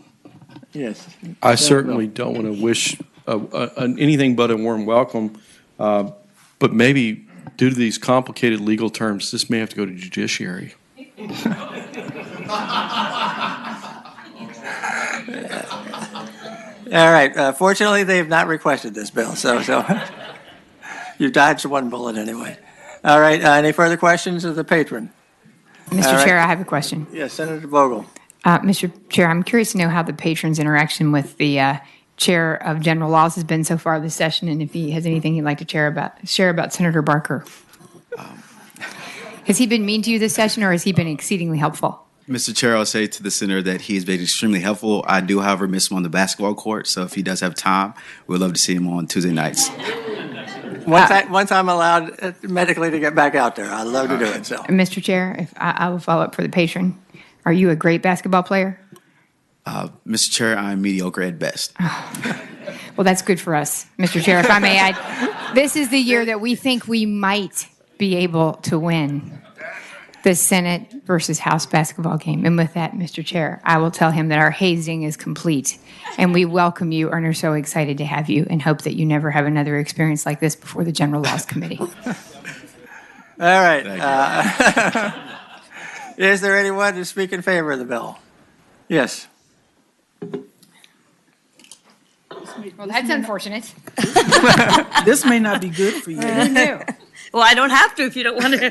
Yes. I certainly don't want to wish anything but a warm welcome, but maybe due to these complicated legal terms, this may have to go to judiciary. All right, fortunately, they have not requested this bill, so you dodged one bullet anyway. All right, any further questions of the patron? Mr. Chair, I have a question. Yes, Senator Vogel. Mr. Chair, I'm curious to know how the patron's interaction with the Chair of General Laws has been so far this session, and if he has anything he'd like to share about Senator Barker. Has he been mean to you this session, or has he been exceedingly helpful? Mr. Chair, I'll say to the senator that he has been extremely helpful. I do, however, miss him on the basketball court, so if he does have time, we'd love to see him on Tuesday nights. Once I'm allowed medically to get back out there, I'd love to do it. So, Mr. Chair, if I will follow up for the patron. Are you a great basketball player? Mr. Chair, I'm mediocre at best. Well, that's good for us. Mr. Chair, if I may add, this is the year that we think we might be able to win the Senate versus House basketball game. And with that, Mr. Chair, I will tell him that our hazing is complete, and we welcome you and are so excited to have you and hope that you never have another experience like this before the General Laws Committee. all right. Is there anyone to speak in favor of the bill? Yes. Well, that's unfortunate. This may not be good for you. Well, I don't have to if you don't want to.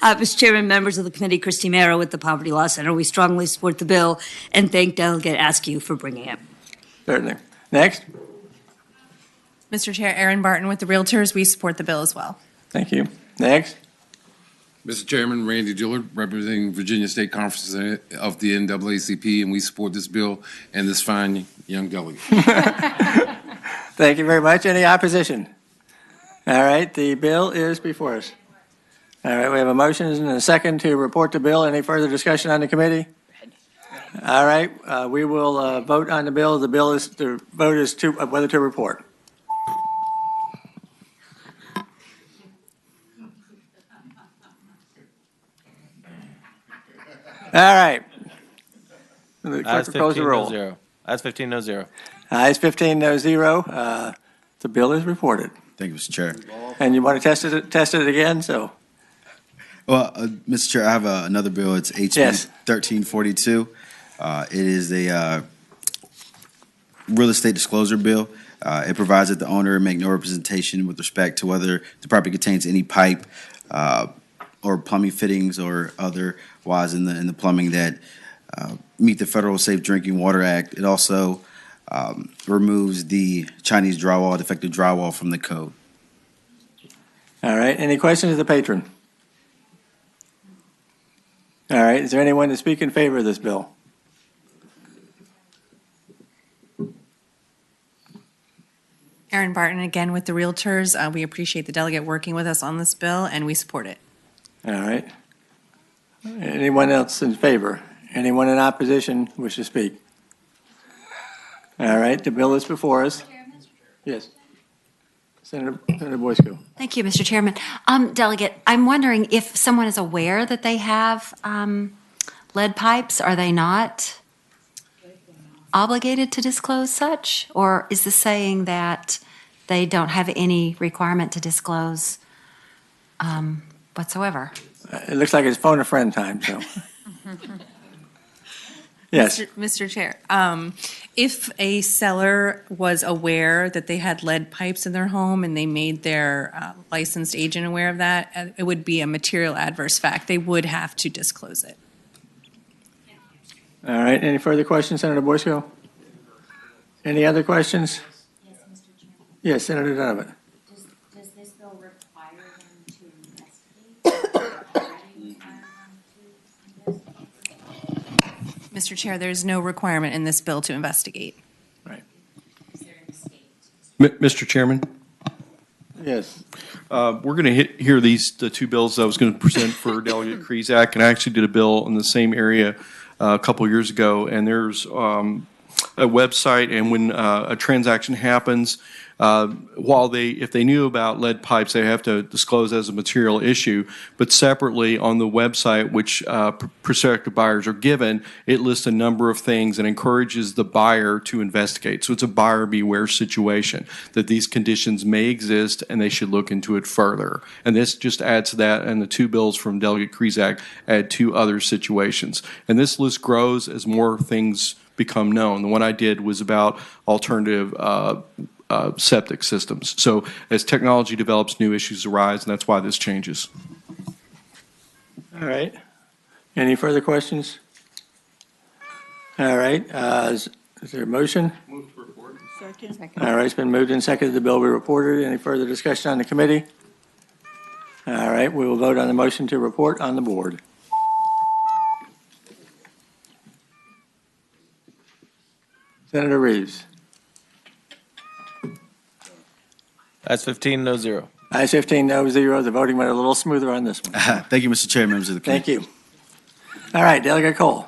Mr. Chairman, members of the committee, Christy Mero with the Poverty Law Center, we strongly support the bill and thank Delegate Askew for bringing it. Certainly. Next. Mr. Chair, Erin Barton with the Realtors, we support the bill as well. Thank you. Next. Mr. Chairman, Randy Dillard, representing Virginia State Conference of the NAACP, and we support this bill and this fine young delegate. Thank you very much. Any opposition? All right, the bill is before us. All right, we have a motion and a second to report the bill. Any further discussion on the committee? All right, we will vote on the bill. The vote is to whether to report. All right. The clerk will close the roll. Ayes 15, no zero. Ayes 15, no zero. The bill is reported. Thank you, Mr. Chair. And you want to test it again? So. Well, Mr. Chair, I have another bill. It's HB 1342. It is a real estate disclosure bill. It provides that the owner make no representation with respect to whether the property contains any pipe or plumbing fittings or otherwise in the plumbing that meet the Federal Safe Drinking Water Act. It also removes the Chinese drywall, defective drywall from the code. All right. Any questions of the patron? All right, is there anyone to speak in favor of this bill? Erin Barton again with the Realtors. We appreciate the delegate working with us on this bill, and we support it. All right. Anyone else in favor? Anyone in opposition wish to speak? All right, the bill is before us. Yes. Senator Boysko. Thank you, Mr. Chairman. Delegate, I'm wondering if someone is aware that they have lead pipes, are they not obligated to disclose such? Or is this saying that they don't have any requirement to disclose whatsoever? It looks like it's phone a friend time, so. Yes. Mr. Chair, if a seller was aware that they had lead pipes in their home and they made their licensed agent aware of that, it would be a material adverse fact. They would have to disclose it. All right, any further questions, Senator Boysko? Any other questions? Yes, Mr. Chairman. Yes, Senator Donovan. Does this bill require them to investigate? Mr. Chair, there's no requirement in this bill to investigate. Right. Mr. Chairman? Yes. We're going to hear the two bills I was going to present for Delegate Krizak, and I actually did a bill in the same area a couple years ago, and there's a website, and when a transaction happens, if they knew about lead pipes, they have to disclose as a material issue. But separately on the website, which prospective buyers are given, it lists a number of things and encourages the buyer to investigate. So it's a buyer beware situation that these conditions may exist and they should look into it further. And this just adds to that, and the two bills from Delegate Krizak add two other situations. And this list grows as more things become known. The one I did was about alternative septic systems. So as technology develops, new issues arise, and that's why this changes. All right. Any further questions? All right. Is there a motion? Move to report. Second. All right, it's been moved and seconded. The bill be reported. Any further discussion on the committee? All right, we will vote on the motion to report on the board. Senator Reeves. Ayes 15, no zero. Ayes 15, no zero. The voting went a little smoother on this one. Thank you, Mr. Chair, members of the committee. Thank you. All right, Delegate Cole.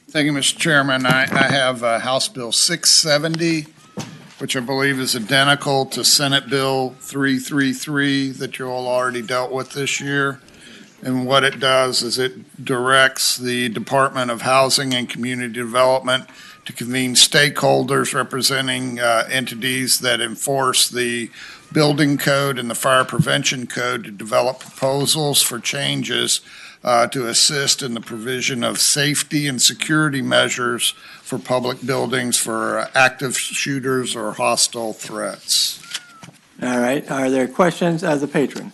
Thank you, Mr. Chairman. I have House Bill 670, which I believe is identical to Senate Bill 333 that you all already dealt with this year. And what it does is it directs the Department of Housing and Community Development to convene stakeholders representing entities that enforce the building code and the fire prevention code to develop proposals for changes to assist in the provision of safety and security measures for public buildings for active shooters or hostile threats. All right, are there questions of the patron?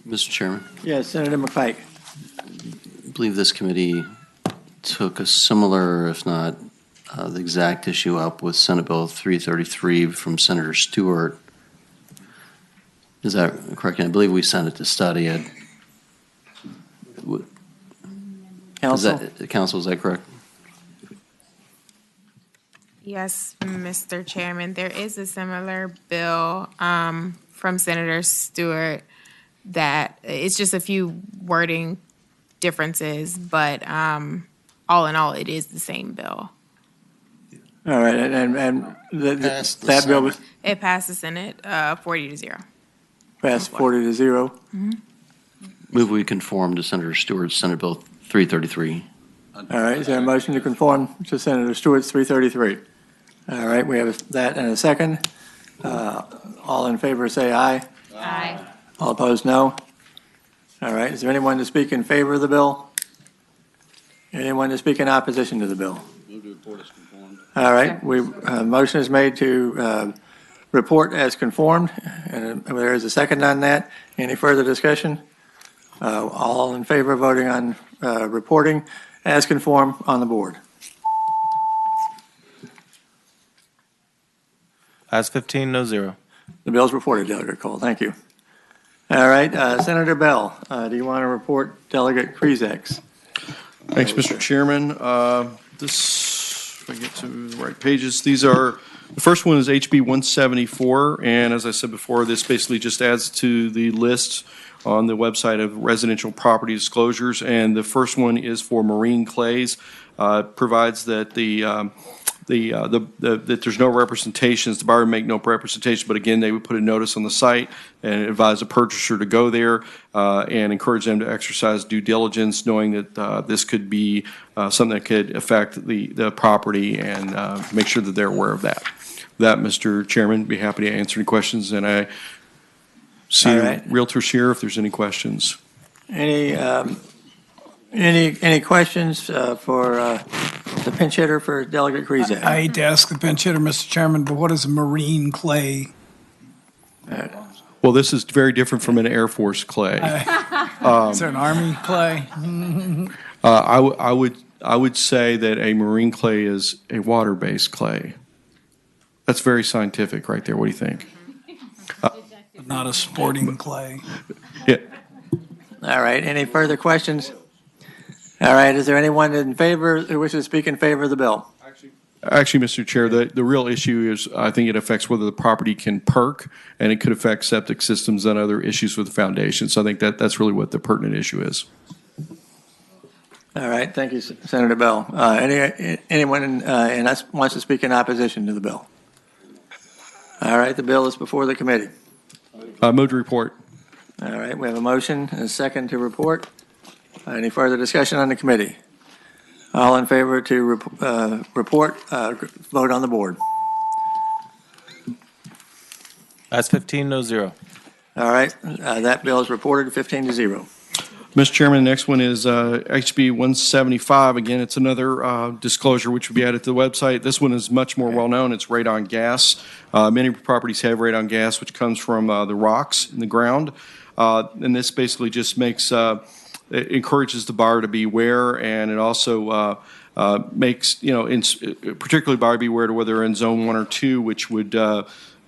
Mr. Chairman, Yes, Senator McPike. I believe this committee took a similar, if not the exact issue up with Senate Bill 333 from Senator Stewart. Is that correct? I believe we sent it to study it. Council? Council, is that correct? Yes, Mr. Chairman, there is a similar bill from Senator Stewart that it's just a few wording differences, but all in all, it is the same bill. All right, and that bill was It passed the Senate 40-0. passed 40-0. Move we conform to Senator Stewart's Senate Bill 333. All right, is there a motion to conform to Senator Stewart's 333? All right, we have that and a second. All in favor say aye. Aye. All opposed, no. All right, is there anyone to speak in favor of the bill? Anyone to speak in opposition to the bill? Move to report as conformed. All right, motion is made to report as conformed, and there is a second on that. Any further discussion? All in favor of voting on reporting as conformed on the board? Ayes 15, no zero. The bill is reported, Delegate Cole. Thank you. All right, Senator Bell, do you want to report Delegate Krizak's? Thanks, Mr. Chairman. If I get to the right pages, the first one is HB 174, and as I said before, this basically just adds to the list on the website of residential property disclosures, and the first one is for marine clays. Provides that that there's no representations, the buyer would make no representation, but again, they would put a notice on the site and advise the purchaser to go there and encourage them to exercise due diligence, knowing that this could be something that could affect the property, and make sure that they're aware of that. With that, Mr. Chairman, be happy to answer any questions, and I see realtors here if there's any questions. Any questions for the pinch hitter for Delegate Krizak? I hate to ask the pinch hitter, Mr. Chairman, but what is a marine clay? Well, this is very different from an Air Force clay. Is there an Army clay? I would say that a marine clay is a water-based clay. That's very scientific right there. What do you think? Not a sporting clay. Yeah. All right, any further questions? All right, is there anyone in favor who wishes to speak in favor of the bill? Actually, Mr. Chair, the real issue is I think it affects whether the property can perk, and it could affect septic systems and other issues with the foundation. So I think that's really what the pertinent issue is. All right, thank you, Senator Bell. Anyone wants to speak in opposition to the bill? All right, the bill is before the committee. Move to report. All right, we have a motion and a second to report. Any further discussion on the committee? All in favor to report, vote on the board. That's 15-0. All right, that bill is reported 15-0. Mr. Chairman, the next one is HB 175. Again, it's another disclosure which will be added to the website. This one is much more well-known. It's radon gas. Many properties have radon gas, which comes from the rocks in the ground. And this basically just it encourages the buyer to be aware, and it also makes, particularly buyer beware to whether they're in zone 1 or 2, which would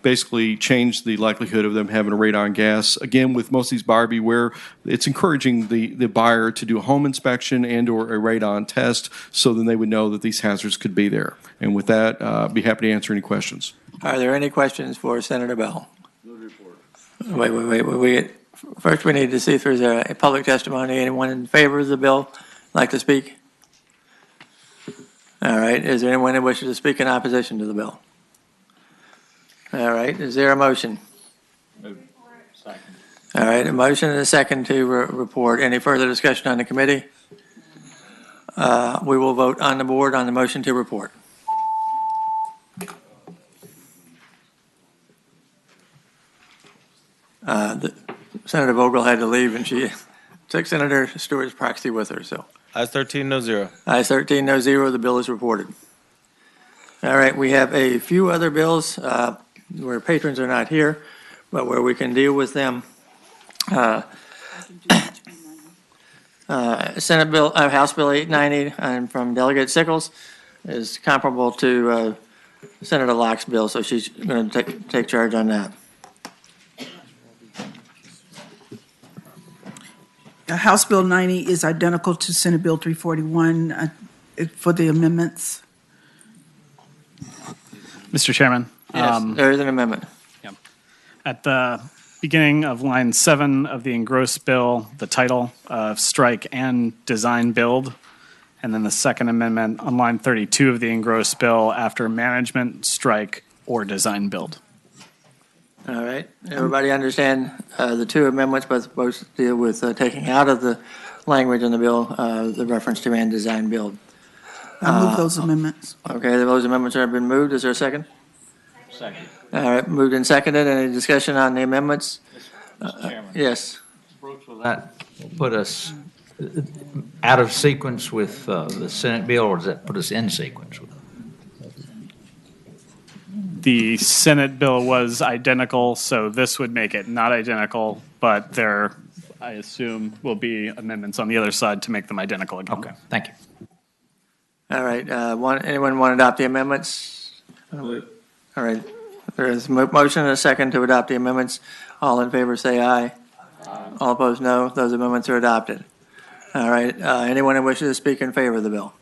basically change the likelihood of them having a radon gas. Again, with most of these buyer beware, it's encouraging the buyer to do a home inspection and or a radon test, so then they would know that these hazards could be there. And with that, I'd be happy to answer any questions. Are there any questions for Senator Bell? Wait. First, we need to see if there's a public testimony. Anyone in favor of the bill like to speak? All right. Is there anyone who wishes to speak in opposition to the bill? All right. Is there a motion? Second. All right. A motion and a second to report. Any further discussion on the committee? We will vote on the board on the motion to report. Senator Vogel had to leave, and she took Senator Stewart's proxy with her. So That's 13-0. ayes 13-0. The bill is reported. All right, we have a few other bills where patrons are not here, but where we can deal with them. Senate Bill, House Bill 890, and from Delegate Sickles, is comparable to Senator Locke's bill, so she's going to take charge on that. House Bill 90 is identical to Senate Bill 341 for the amendments. Mr. Chairman. Yes, there is an amendment. At the beginning of line 7 of the engrossed bill, the title of strike and design build. And then the second amendment on line 32 of the engrossed bill after management, strike, or design build. All right. Everybody understand the two amendments both deal with taking out of the language in the bill the reference to and design build. I move those amendments. Okay, those amendments have been moved. Is there a second? Second. All right, moved and seconded. Any discussion on the amendments? Mr. Chairman. Yes. Will that put us out of sequence with the Senate bill, or does that put us in sequence with it? The Senate bill was identical, so this would make it not identical, but there, I assume, will be amendments on the other side to make them identical again. Okay, thank you. All right, anyone want to adopt the amendments? All right, there is a motion and a second to adopt the amendments. All in favor say aye. All opposed, no. Those amendments are adopted. All right, anyone who wishes to speak in favor of the bill?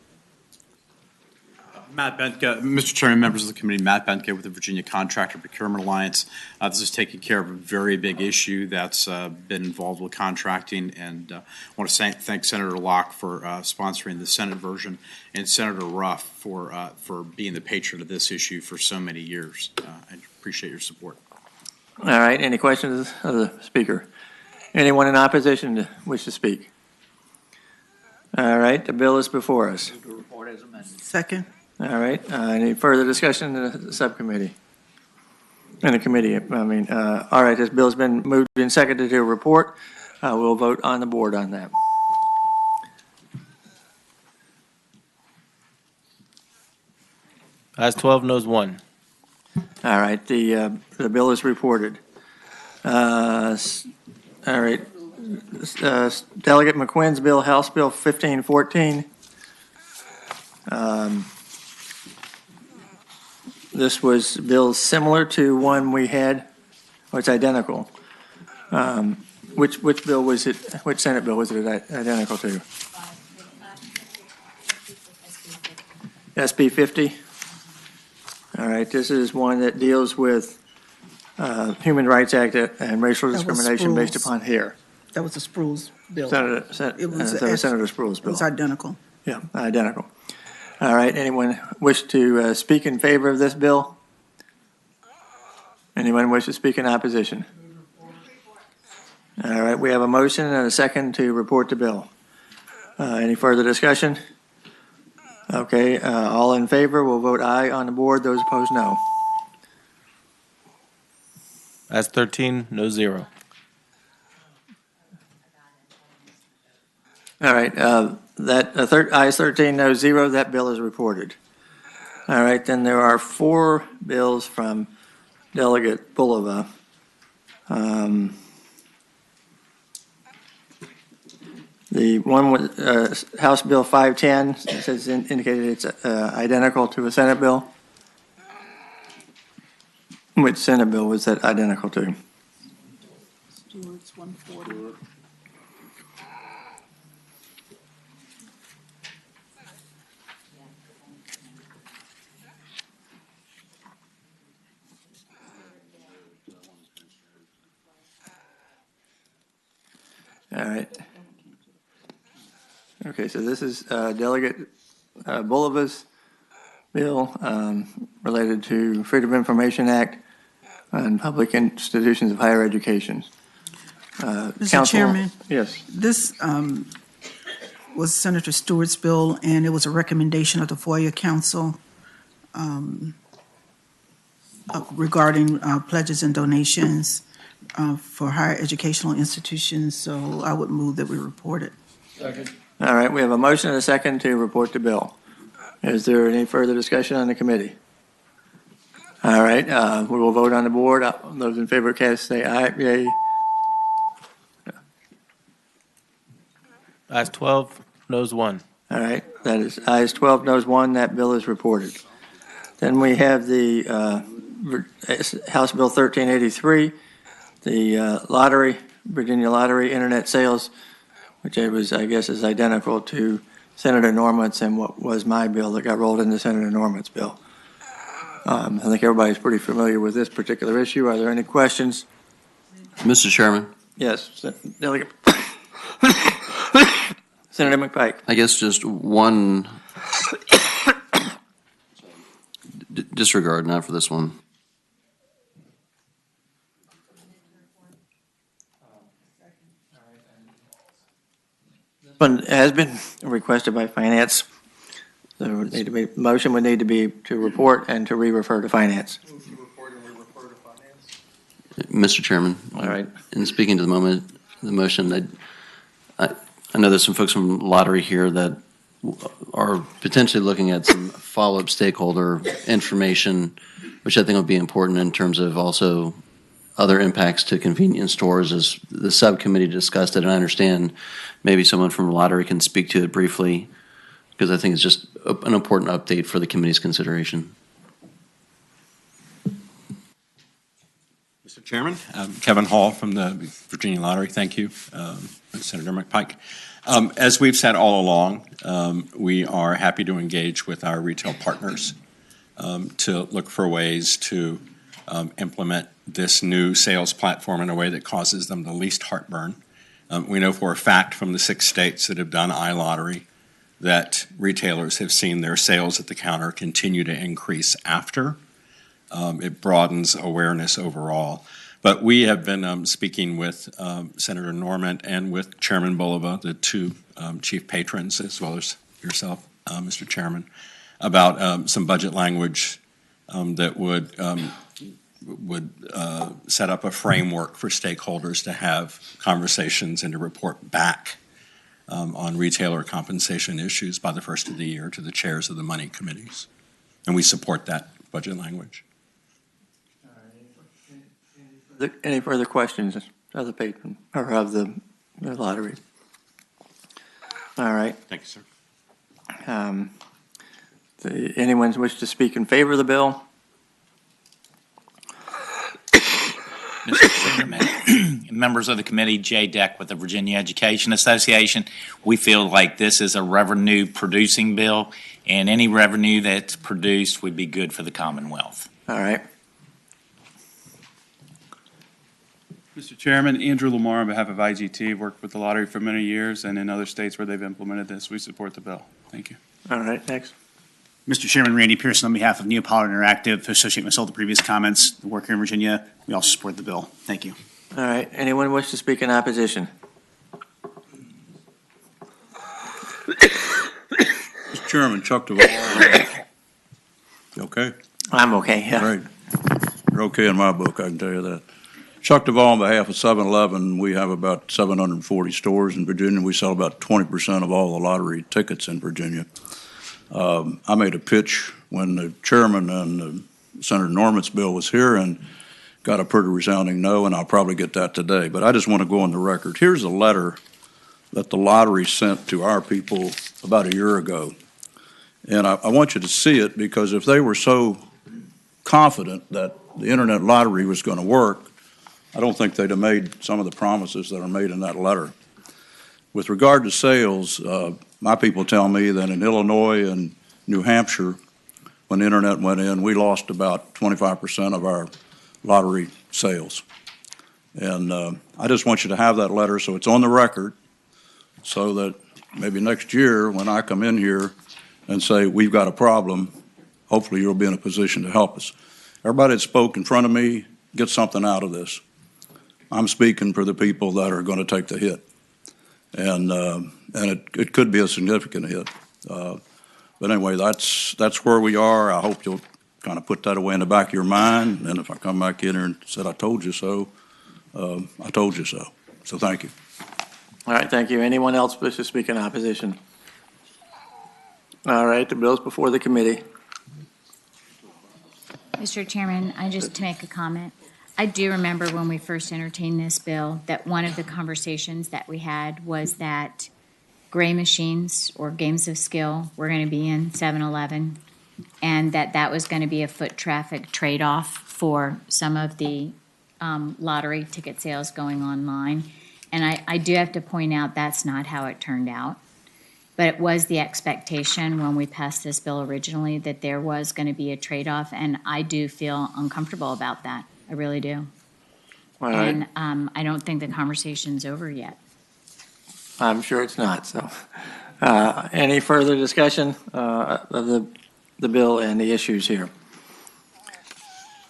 Matt Bentka, Mr. Chairman, members of the committee, Matt Bentka with the Virginia Contractor Procurement Alliance. This is taking care of a very big issue that's been involved with contracting, and I want to thank Senator Locke for sponsoring the Senate version, and Senator Ruff for being the patron of this issue for so many years. I appreciate your support. All right, any questions of the speaker? Anyone in opposition wish to speak? All right, the bill is before us. Second. All right, any further discussion in the subcommittee? In the committee, all right, this bill's been moved and seconded to a report. We'll vote on the board on that. Ayes 12, noes 1. All right, the bill is reported. All right, Delegate McQuinn's bill, House Bill 1514. This was bill similar to one we had, or it's identical. Which bill was it, which Senate bill was it identical to? SB 50? All right, this is one that deals with Human Rights Act and racial discrimination based upon hair. That was the Spruce bill. Senator Spruill's bill. It was identical. Yeah, identical. All right, anyone wish to speak in favor of this bill? Anyone wish to speak in opposition? All right, we have a motion and a second to report the bill. Any further discussion? Okay, all in favor will vote aye on the board. Those opposed, no. Ayes 13, no 0. All right, ayes 13, no 0, that bill is reported. All right, then there are 4 bills from Delegate Bulova. The one with House Bill 510, it says indicated it's identical to a Senate bill. Which Senate bill was that identical to? Stewart's 140. All right. Okay, so this is Delegate Bulova's bill related to Freedom of Information Act and public institutions of higher education. Mr. Chairman? Yes. This was Senator Stewart's bill, and it was a recommendation of the FOIA Council regarding pledges and donations for higher educational institutions, so I would move that we report it. Second. All right, we have a motion and a second to report the bill. Is there any further discussion on the committee? All right, we will vote on the board. Those in favor cast say aye. Yay. Ayes 12, noes 1. All right, that is ayes 12, noes 1. That bill is reported. Then we have the House Bill 1383, the lottery, Virginia lottery internet sales, which I guess is identical to Senator Norman's and what was my bill that got rolled into Senator Norman's bill. I think everybody's pretty familiar with this particular issue. Are there any questions? Mr. Chairman? Yes, Delegate. Senator McPike. I guess just one disregard, not for this one. One has been requested by Finance. So motion would need to be to report and to re-refer to Finance. Mr. Chairman. All right. In speaking to the motion, I know there's some folks from Lottery here that are potentially looking at some follow-up stakeholder information, which I think will be important in terms of also other impacts to convenience stores as the subcommittee discussed it. And I understand maybe someone from Lottery can speak to it briefly, because I think it's just an important update for the committee's consideration. Mr. Mr. Chairman, Kevin Hall from the Virginia Lottery. Thank you, Senator McPike. As we've said all along, we are happy to engage with our retail partners to look for ways to implement this new sales platform in a way that causes them the least heartburn. We know for a fact from the 6 states that have done iLottery that retailers have seen their sales at the counter continue to increase after. It broadens awareness overall. But we have been speaking with Senator Norman and with Chairman Bulova, the 2 chief patrons, as well as yourself, Mr. Chairman, about some budget language that would set up a framework for stakeholders to have conversations and to report back on retailer compensation issues by the first of the year to the chairs of the money committees. And we support that budget language. Any further questions of the patron or of the lottery? All right. Thank you, sir. Anyone wish to speak in favor of the bill? Mr. Chairman, members of the committee, Jay Deck with the Virginia Education Association, we feel like this is a revenue-producing bill, and any revenue that's produced would be good for the Commonwealth. All right. Mr. Chairman, Andrew Lamar on behalf of IGT, worked with the lottery for many years, and in other states where they've implemented this, we support the bill. Thank you. All right, next. Mr. Chairman, Randy Pearson on behalf of Neapolitan Interactive, to associate myself with the previous comments, the work here in Virginia, we also support the bill. Thank you. All right, anyone wish to speak in opposition? Mr. Chairman, Chuck Duvall. You okay? I'm okay, yeah. Great. You're okay in my book, I can tell you that. Chuck Duvall on behalf of 7-Eleven. We have about 740 stores in Virginia. We sell about 20% of all the lottery tickets in Virginia. I made a pitch when the chairman and Senator Norman's bill was here and got a pretty resounding no, and I'll probably get that today. But I just want to go on the record. Here's a letter that the lottery sent to our people about a year ago. And I want you to see it, because if they were so confident that the internet lottery was going to work, I don't think they'd have made some of the promises that are made in that letter. With regard to sales, my people tell me that in Illinois and New Hampshire, when the internet went in, we lost about 25% of our lottery sales. And I just want you to have that letter so it's on the record, so that maybe next year when I come in here and say we've got a problem, hopefully you'll be in a position to help us. Everybody that spoke in front of me, get something out of this. I'm speaking for the people that are going to take the hit. And it could be a significant hit. But anyway, that's where we are. I hope you'll kind of put that away in the back of your mind. And if I come back in here and said I told you so, I told you so. So thank you. All right, thank you. Anyone else wish to speak in opposition? All right, the bill's before the committee. Mr. Chairman, to make a comment. I do remember when we first entertained this bill that one of the conversations that we had was that gray machines or games of skill were going to be in 7-Eleven, and that was going to be a foot traffic trade-off for some of the lottery ticket sales going online. And I do have to point out that's not how it turned out. But it was the expectation when we passed this bill originally that there was going to be a trade-off, and I do feel uncomfortable about that. I really do. All right. And I don't think the conversation's over yet. I'm sure it's not, so. Any further discussion of the bill and the issues here?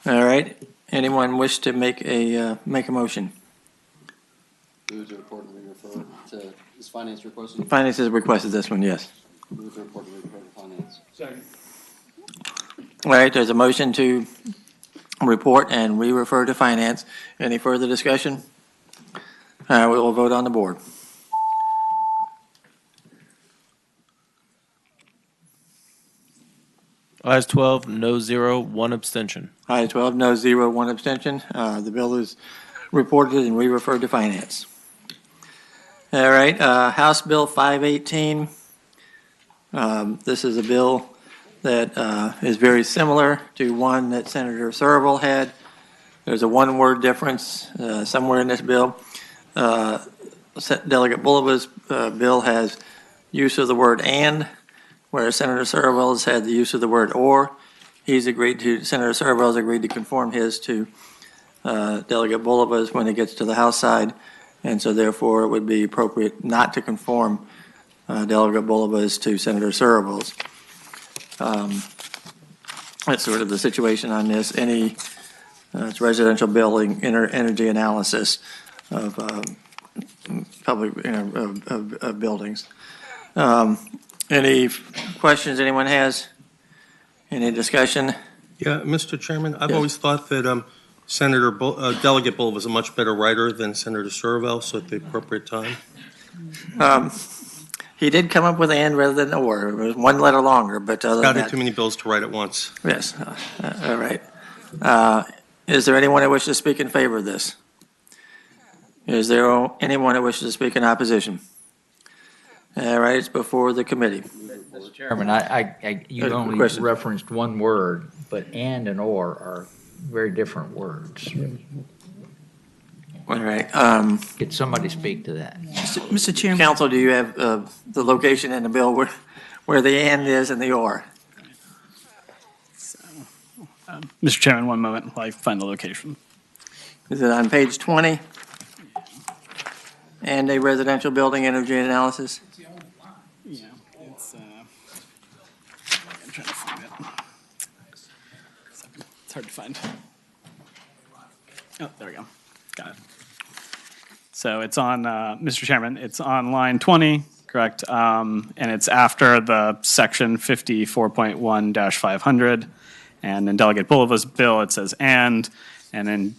All right, anyone wish to make a motion? Move to report and refer to, is finance requested? Finance has requested this one, yes. Move to report and refer to finance. Second. All right, there's a motion to report and re-refer to finance. Any further discussion? We will vote on the board. Ayes 12, no 0, 1 abstention. Ayes 12, no 0, 1 abstention. The bill is reported and re-referred to finance. All right, House Bill 518. This is a bill that is very similar to one that Senator Thurville had There's a one-word difference somewhere in this bill. Delegate Bulliva's bill has use of the word "and," whereas Senator Searville's had the use of the word "or." Senator Searville's agreed to conform his to Delegate Bulliva's when it gets to the House side, and so therefore it would be appropriate not to conform Delegate Bulliva's to Senator Searville's. That's sort of the situation on this. It's residential building energy analysis of public, of buildings. Any questions anyone has? Any discussion? Yeah, Mr. Chairman, I've Yes. always thought that Delegate Bull was a much better writer than Senator Searville, so at the appropriate time. He did come up with "and" rather than "or." It was one letter longer, but other than Got that. too many bills to write at once. Yes, all right. Is there anyone who wishes to speak in favor of this? Is there anyone who wishes to speak in opposition? All right, it's before the committee. Mr. Chairman, you only Question. referenced one word, but "and" and "or" are very different words. All right. Could somebody speak to that? Mr. Chairman. Council, do you have the location in the bill where the "and" is and the "or"? Mr. Chairman, one moment while I find the location. Is it on page 20? And a residential building energy analysis? Yeah, it's, I'm trying to find it. It's hard to find. Oh, there we go. Got it. So it's on, Mr. Chairman, it's on line 20, correct? And it's after the section 54.1-500. And in Delegate Bulliva's bill, it says "and." And in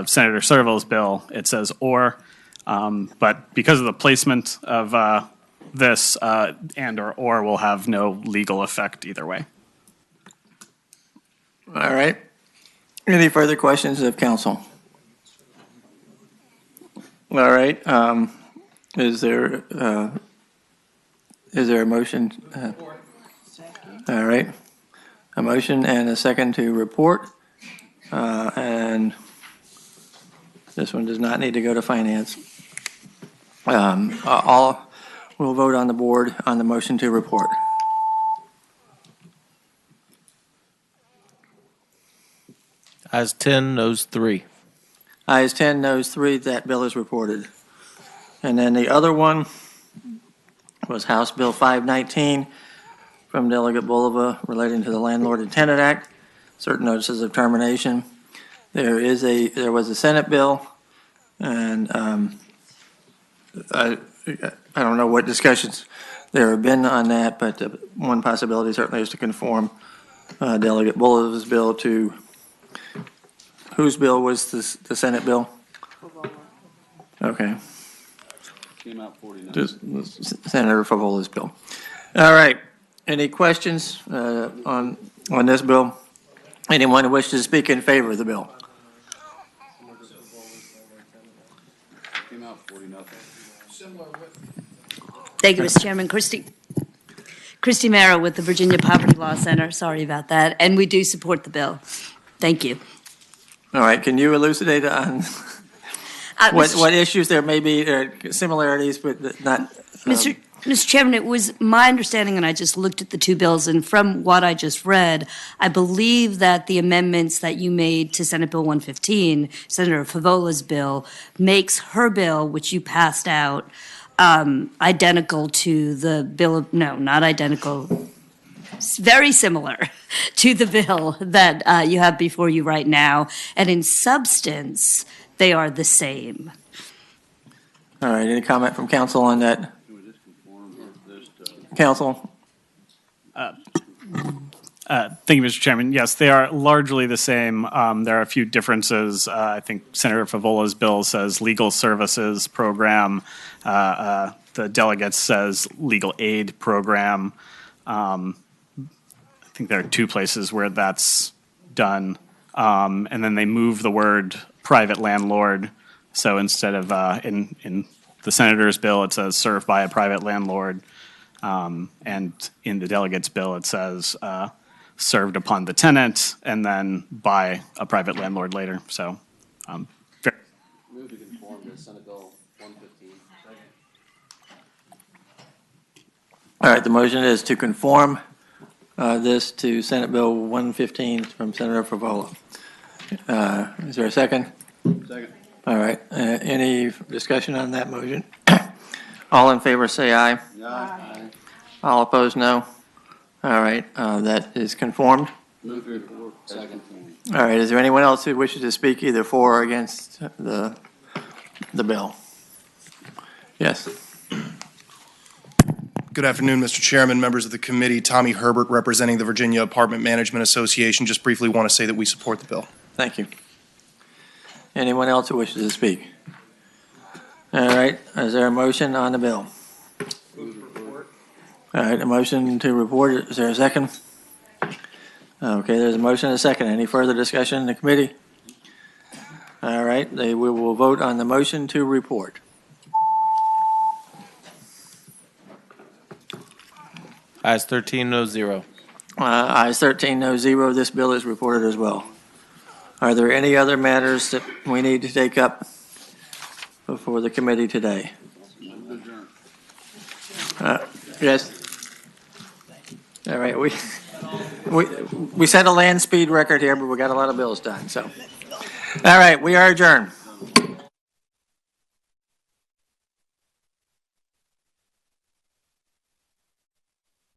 Senator Searville's bill, it says "or." But because of the placement of this, "and" or will have no legal effect either way. All right. Any further questions of council? All right. Is there a motion? All right. A motion and a second to report. And this one does not need to go to finance. We'll vote on the board on the motion to report. Ayes 10, noes 3. Ayes 10, noes 3, that bill is reported. And then the other one was House Bill 519 from Delegate Bulliva relating to the Landlord and Tenant Act, certain notices of termination. There was a Senate bill, and I don't know what discussions there have been on that, but one possibility certainly is to conform Delegate Bulliva's bill to, whose bill was the Senate bill? Okay. Came out 49. Just Senator Favola's bill. All right. Any questions on this bill? Anyone who wishes to speak in favor of the bill? Came out 40-0. Thank you, Mr. Chairman. Christy Mara with the Virginia Poverty Law Center. Sorry about that. And we do support the bill. Thank you. All right. Can you elucidate on what issues there may be, similarities, but not? Mr. Chairman, it was my understanding, and I just looked at the two bills, and from what I just read, I believe that the amendments that you made to Senate Bill 115, Senator Favola's bill, makes her bill, which you passed out, identical to the bill of, no, not identical, very similar to the bill that you have before you right now, and in substance, they are the same. All right. Any comment from council on that? Council? Thank you, Mr. Chairman. Yes, they are largely the same. There are a few differences. I think Senator Favola's bill says legal services program. The delegate says legal aid program. I think there are two places where that's done. And then they move the word private landlord. So instead of in the senator's bill, it says served by a private landlord. And in the delegate's bill, it says served upon the tenant and then by a private landlord later. So Move to conform to Senate Bill 115. All right, the motion is to conform this to Senate Bill 115 from Senator Favola. Is there a second? Second. All right, any discussion on that motion? All in favor say aye. Aye. All opposed, no. All right, that is conformed. Move to report. Second. All right, is there anyone else who wishes to speak either for or against the bill? Yes. Good afternoon, Mr. Chairman, members of the committee. Tommy Herbert, representing the Virginia Apartment Management Association. Just briefly want to say that we support the bill. Thank you. Anyone else who wishes to speak? All right, is there a motion on the bill? All right, a motion to report, is there a second? Okay, there's a motion and a second. Any further discussion in the committee? All right, we will vote on the motion to report. Ayes 13, no 0. Ayes 13, no 0. This bill is reported as well. Are there any other matters that we need to take up before the committee today? Yes. All right, we set a land speed record here, but we got a lot of bills done, so. All right, we are adjourned.